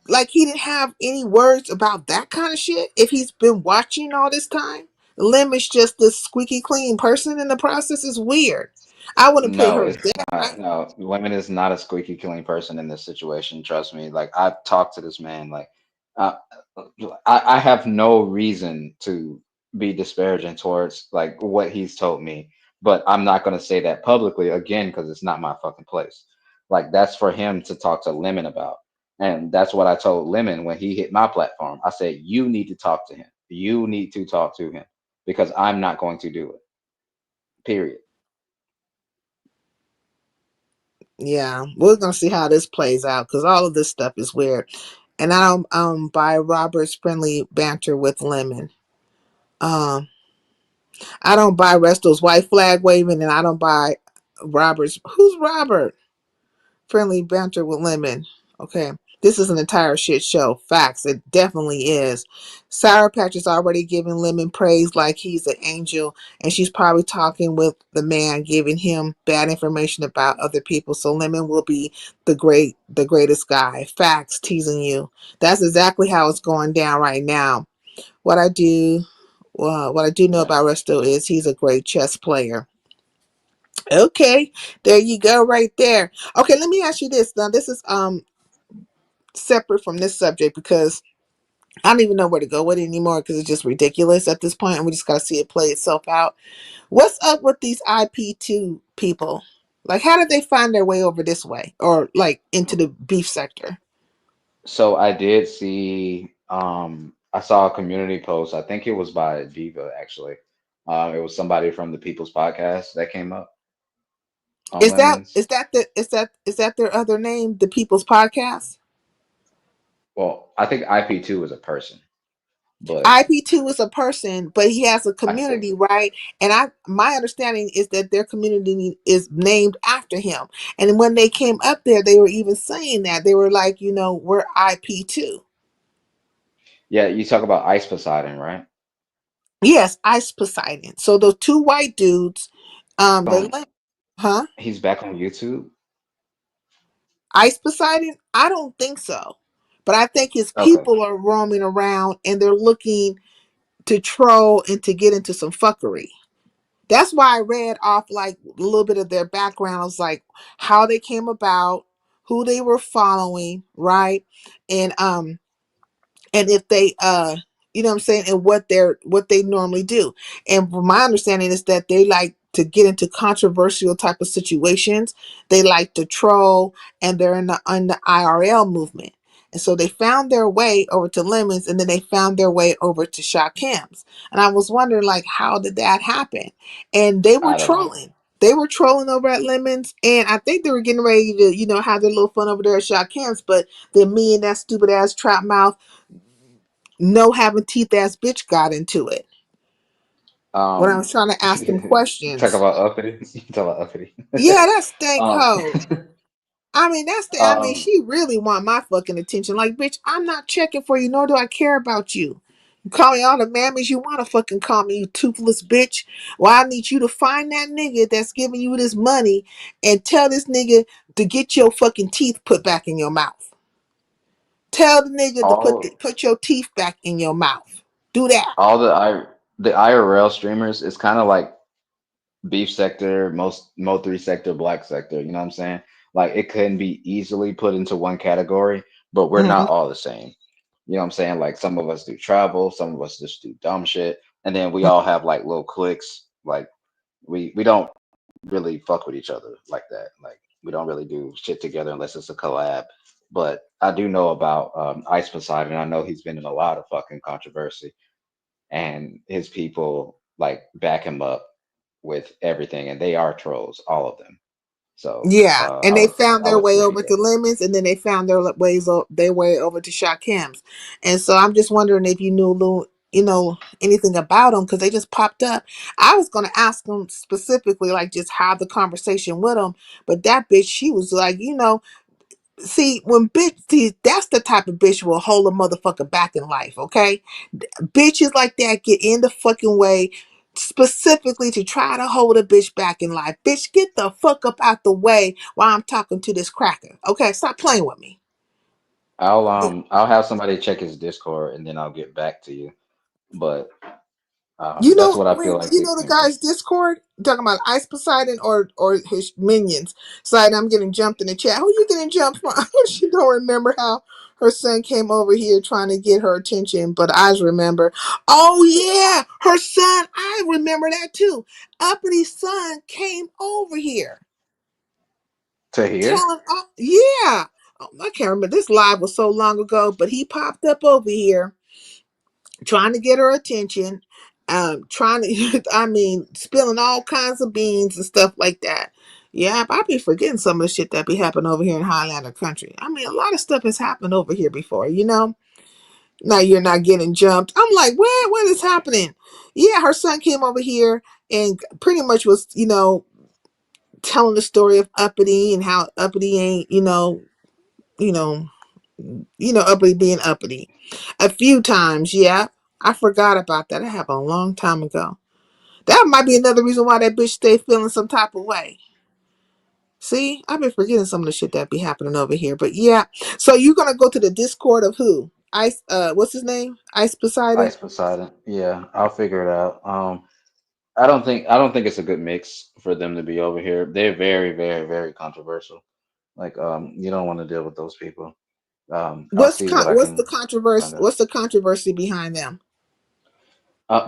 like, he didn't have any words about that kind of shit if he's been watching all this time. Lim is just this squeaky clean person in the process. Is weird. I wouldn't put No, her it's there. not. No, Lemon is not a squeaky clean person in this situation. Trust me. Like I've talked to this man. Like uh, I have no reason to be disparaging towards like what he's told me, but I'm not going to say that publicly again because it's not my fucking place. Like that's for him to talk to Lemon about, and that's what I told Lemon when he hit my platform. I said you need to talk to him. You need to talk to him because I'm not going to do it. Period. Yeah, we're gonna see how this plays out because all of this stuff is weird, and I don't buy Robert's friendly banter with Lemon. Um, I don't buy Resto's white flag waving, and I don't buy Robert's. Who's Robert? Friendly banter with Lemon. Okay, this is an entire shit show. Facts. It definitely is. Sour Patch is already giving Lemon praise like he's an angel, and she's probably talking with the man, giving him bad information about other people. So Lemon will be the greatest guy. Facts. Teasing you. That's exactly how it's going down right now. What I do, what I do know Yeah. about Resto is he's a great chess player. Okay, there you go, right there. Okay, let me ask you this. Now, this is separate from this subject because I don't even know where to go with it anymore because it's just ridiculous at this point, and we just gotta see it play itself out. What's up with these IP2 people? Like, how did they find their way over this way, or like into the beef sector? So I did see I saw a community post. I think it was by Diva actually. It was somebody from the People's Podcast that came up on Is that Lemons. is that the is that their other name, the People's Podcast? Well, I think IP2 is a person, but IP2 is a person, but he has a I think community, right? And my understanding is that their community is named after him. And when they came up there, they were even saying that. They were like, we're IP2. yeah, you talk about Ice Poseidon, right? Yes, Ice Poseidon. So those two white dudes, they're On like, huh? He's back on YouTube. Ice Poseidon? I don't think so. But I think his Okay. people are roaming around and they're looking to troll and to get into some fuckery. That's why I read off like a little bit of their backgrounds, like how they came about, who they were following, right? And if they you know what I'm saying, and what they normally do. And from my understanding is that they like to get into controversial type of situations. They like to troll, and they're in the IRL movement. And so they found their way over to Lemons, and then they found their way over to Shakim's. And I was wondering, like, how did that happen? And they were I don't know. trolling. They were trolling over at Lemons, and I think they were getting ready to, have their little fun over there at Shakim's. But then me and that stupid ass trap mouth, no having teeth ass bitch got into it when I Um, was trying to ask them talk questions. about uppity. You talk about uppity. Yeah, that stank um, hoe. I mean, I mean, um, she really want my fucking attention. Like, bitch, I'm not checking for you, nor do I care about you. Call me all the mammies you want to fucking call me, you toothless bitch. Well, I need you to find that nigga that's giving you this money and tell this nigga to get your fucking teeth put back in your mouth. Tell the nigga to All put your teeth back in your mouth. Do that. all the IRL streamers is kind of like beef sector, most Mo3 sector, black sector. You know what I'm saying? Like it couldn't be easily put into one category, but we're Hmm. not all the same. You know what I'm saying? Like some of us do travel, some of us just do dumb shit, and then we all have like little cliques. Like we don't really fuck with each other like that. Like we don't really do shit together unless it's a collab. But I do know about Ice Poseidon. I know he's been in a lot of fucking controversy, and his people like back him up with everything, and they are trolls, all of them. So Yeah, and they found I their would way say over yeah. to Lemons, and then they found their way over to Shakim's. And so I'm just wondering if you knew anything about them because they just popped up. I was gonna ask them specifically, like just have the conversation with them, but that bitch, she was like, see when see that's the type of bitch who will hold a motherfucker back in life. Okay, bitches like that get in the fucking way specifically to try to hold a bitch back in life. Bitch, get the fuck up out the way while I'm talking to this cracker. Okay, stop playing with me. I'll have somebody check his Discord and then I'll get back to you. But You that's know, what I wait, feel like you it know the came from. guy's Discord? You talking about Ice Poseidon or his minions? Poseidon, I'm getting jumped in the chat. Who you getting jumped from? She don't remember how her son came over here trying to get her attention, but I remember. Oh yeah, her son. I remember that too. Uppity son came over here To here? telling. Oh yeah. Oh, I can't remember. This live was so long ago, but he popped up over here trying to get her attention, trying to, I mean, spilling all kinds of beans and stuff like that. Yeah, I be forgetting some of the shit that be happening over here in Highlander country. I mean, a lot of stuff has happened over here before, you know? Now you're not getting jumped. I'm like, what is happening? Yeah, her son came over here and pretty much was, telling the story of Uppity and how Uppity ain't, you know, uppity being uppity. A few times, yeah. I forgot about that. That happened a long time ago. That might be another reason why that bitch stay feeling some type of way. See, I've been forgetting some of the shit that be happening over here. But yeah. So you're gonna go to the Discord of who? Ice what's his name? Ice Poseidon? Ice Poseidon. Yeah, I'll figure it out. I don't think it's a good mix for them to be over here. They're very, very, very controversial. Like you don't want to deal with those people. I'll see what I What's the can controversy? find out. What's the controversy behind them?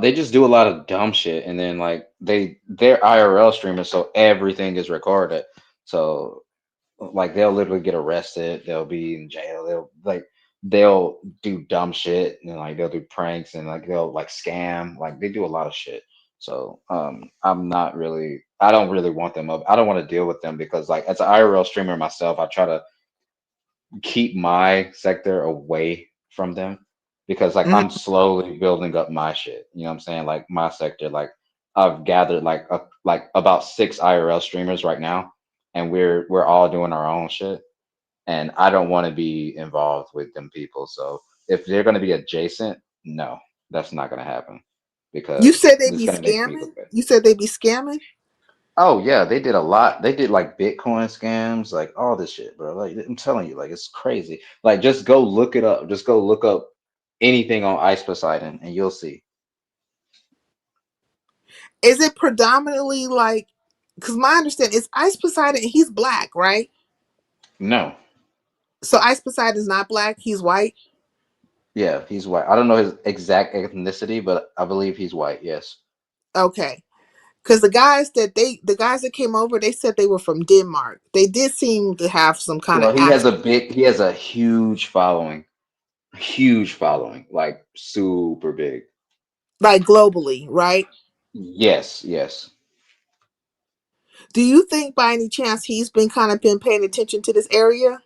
They just do a lot of dumb shit, and then like they're IRL streamers, so everything is recorded. So like they'll literally get arrested, they'll be in jail, they'll do dumb shit, and like they'll do pranks, and like they'll like scam, like they do a lot of shit. So I don't really want them up. I don't want to deal with them because like as an IRL streamer myself, I try to keep my sector away from them because like Mhm. I'm slowly building up my shit. You know what I'm saying? Like my sector, like I've gathered like about 6 IRL streamers right now, and we're all doing our own shit. And I don't want to be involved with them people. So if they're gonna be adjacent, no, that's not gonna happen You because said they it's be gonna make me scamming? look bad. You said they be scamming? Oh yeah, they did a lot. They did like Bitcoin scams, like all this shit, bro. Like I'm telling you, like it's crazy. Like just go look it up. Just go look up anything on Ice Poseidon, and you'll see. Is it predominantly like because my understanding is Ice Poseidon, he's black, right? No, So Ice Poseidon is not black, he's white. yeah, he's white. I don't know his exact ethnicity, but I believe he's white. Yes. Okay. Because the guys that came over, they said they were from Denmark. They did seem to have some kind of Well, accent, he has a huge following, like super big. like globally, right? Yes, yes. Do you think by any chance he's been kind of been paying attention to this area?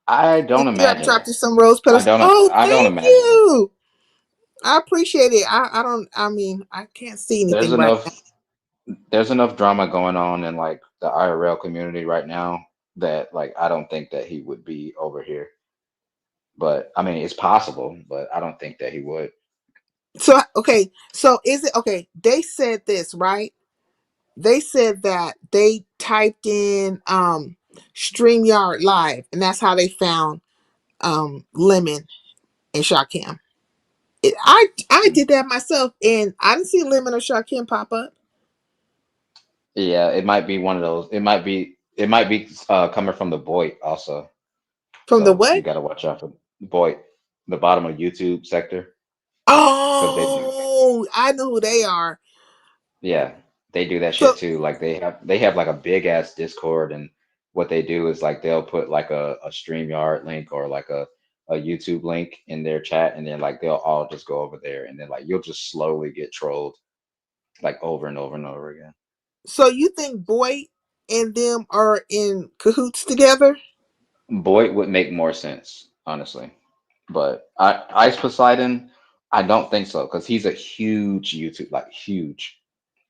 I He don't imagine. dropped you some rose petals. Oh, I don't thank imagine it. you. I appreciate it. I don't. I mean, I can't see There's anything right now. enough there's enough drama going on in like the IRL community right now that like I don't think that he would be over here. But I mean, it's possible, but I don't think that he would. So okay, so is it okay? They said this, right? They said that they typed in StreamYard Live, and that's how they found Lemon and Shakim. I did that myself, and I didn't see Lemon or Shakim pop up Yeah, it might be one of those. It might be coming from the Void also. from the So you what? got to watch out for Void, the bottom of YouTube sector, because they do. Oh, I know who they are. Yeah, they do that shit So too. Like they have like a big ass Discord, and what they do is like they'll put like a StreamYard link or like a YouTube link in their chat, and then like they'll all just go over there, and then like you'll just slowly get trolled like over and over and over again. so you think Boy and them are in cahoots together? Boyd would make more sense, honestly, but Ice Poseidon, I don't think so because he's a huge YouTube, like huge.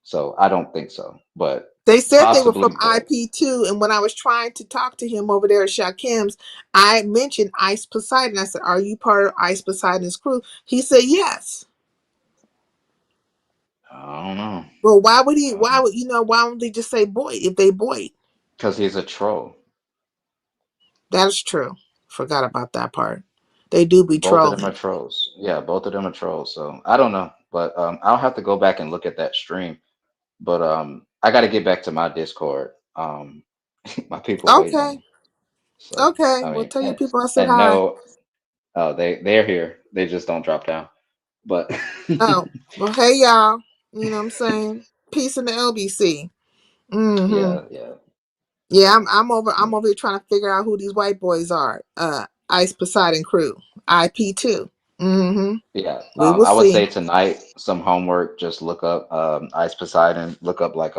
So I don't think so, but They said they were possibly from Boyd. IP2, and when I was trying to talk to him over there at Shakim's, I mentioned Ice Poseidon. I said, "Are you part of Ice Poseidon's crew?" He said, "Yes." I don't know. Well, why would he? I don't Why know. would you know? Why would they just say Boyd if they Boyd? Because he's a troll. That is true. Forgot about that part. They do be Both of them are trolling. trolls. Yeah, both of them are trolls. So I don't know, but I'll have to go back and look at that stream. But I got to get back to my Discord. My people waiting on Okay. me. So Okay. I Well, mean, tell your and, people I said and hi. no, they're here. They just don't drop down. But Oh, well, hey y'all. You know what I'm saying? Peace in the LBC. Mm-hmm. yeah, yeah. Yeah, So I'm over here trying to figure out who these white boys are. Ice Poseidon crew. IP2. Mm-hmm. yeah, We will I would see. say tonight some homework. Just look up Ice Poseidon. Look up like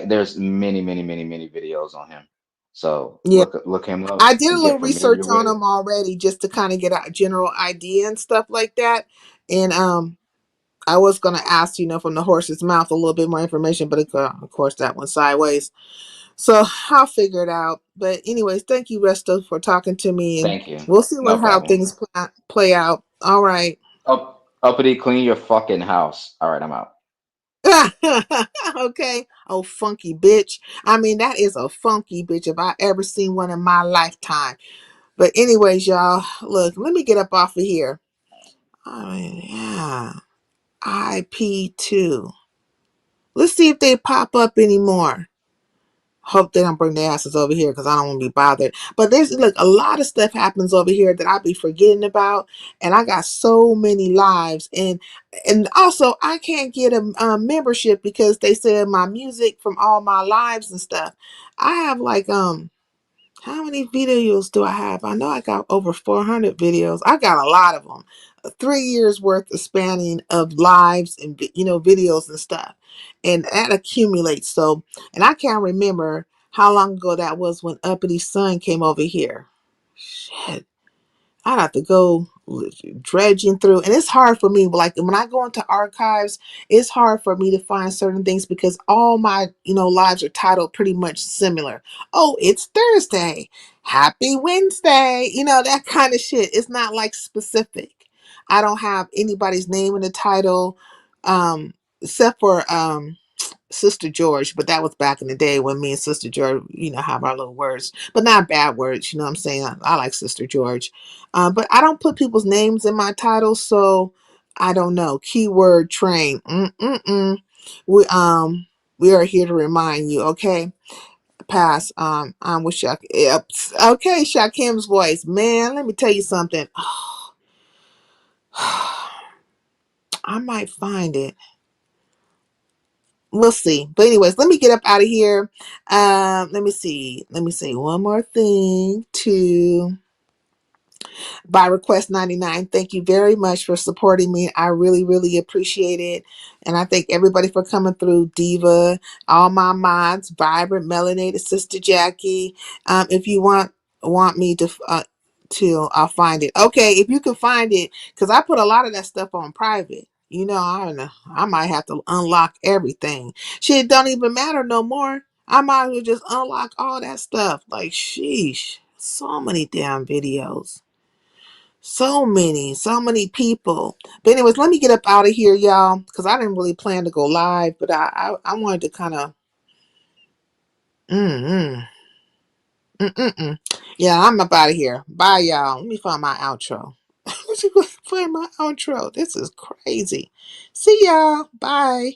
there's many, many, many, many videos on him. So Yeah. look him up I did a and little get research familiar with on it. them already just to kind of get a general idea and stuff like that. And I was gonna ask, from the horse's mouth a little bit more information, but of course that went sideways. So I'll figure it out. But anyways, thank you, Resto, for talking to me, and Thank you. we'll see No how problem. things play out. All right. Uppity, clean your fucking house. All right, I'm out. Okay. Oh, funky bitch. I mean, that is a funky bitch if I ever seen one in my lifetime. But anyways, y'all, look, let me get up off of here. I mean, yeah. IP2. Let's see if they pop up anymore. Hope they don't bring their asses over here because I don't want to be bothered. But there's look, a lot of stuff happens over here that I be forgetting about, and I got so many lives, and also I can't get a membership because they said my music from all my lives and stuff. I have like how many videos do I have? I know I got over 400 videos. I got a lot of them. 3 years worth of spanning of lives and videos and stuff, and that accumulates. So, and I can't remember how long ago that was when Uppity Son came over here. Shit, I'd have to go dredging through, and it's hard for me. Like when I go into archives, it's hard for me to find certain things because all my lives are titled pretty much similar. Oh, it's Thursday. Happy Wednesday. That kind of shit. It's not like specific. I don't have anybody's name in the title, except for Sister George, but that was back in the day when me and Sister George, have our little words, but not bad words. You know what I'm saying? I like Sister George, but I don't put people's names in my titles, so I don't know. Keyword train. Mm-mm-mm. We are here to remind you. Okay, pass. I'm with Shak. Yep. Okay, Shakim's voice. Man, let me tell you something. I might find it. We'll see. But anyways, let me get up out of here. Let me see. Let me say one more thing to by request 99. Thank you very much for supporting me. I really, really appreciate it. And I thank everybody for coming through. Diva, all my mods, Vibrant, Melanated, Sister Jackie. If you want me to I'll find it. Okay, if you can find it, because I put a lot of that stuff on private. I don't know. I might have to unlock everything. Shit don't even matter no more. I might as well just unlock all that stuff. Like, sheesh. So many damn videos. So many people. But anyways, let me get up out of here, y'all, because I didn't really plan to go live, but I wanted to kind of mm mm mm mm. Yeah, I'm up out of here. Bye, y'all. Let me find my outro. Find my outro. This is crazy. See y'all. Bye.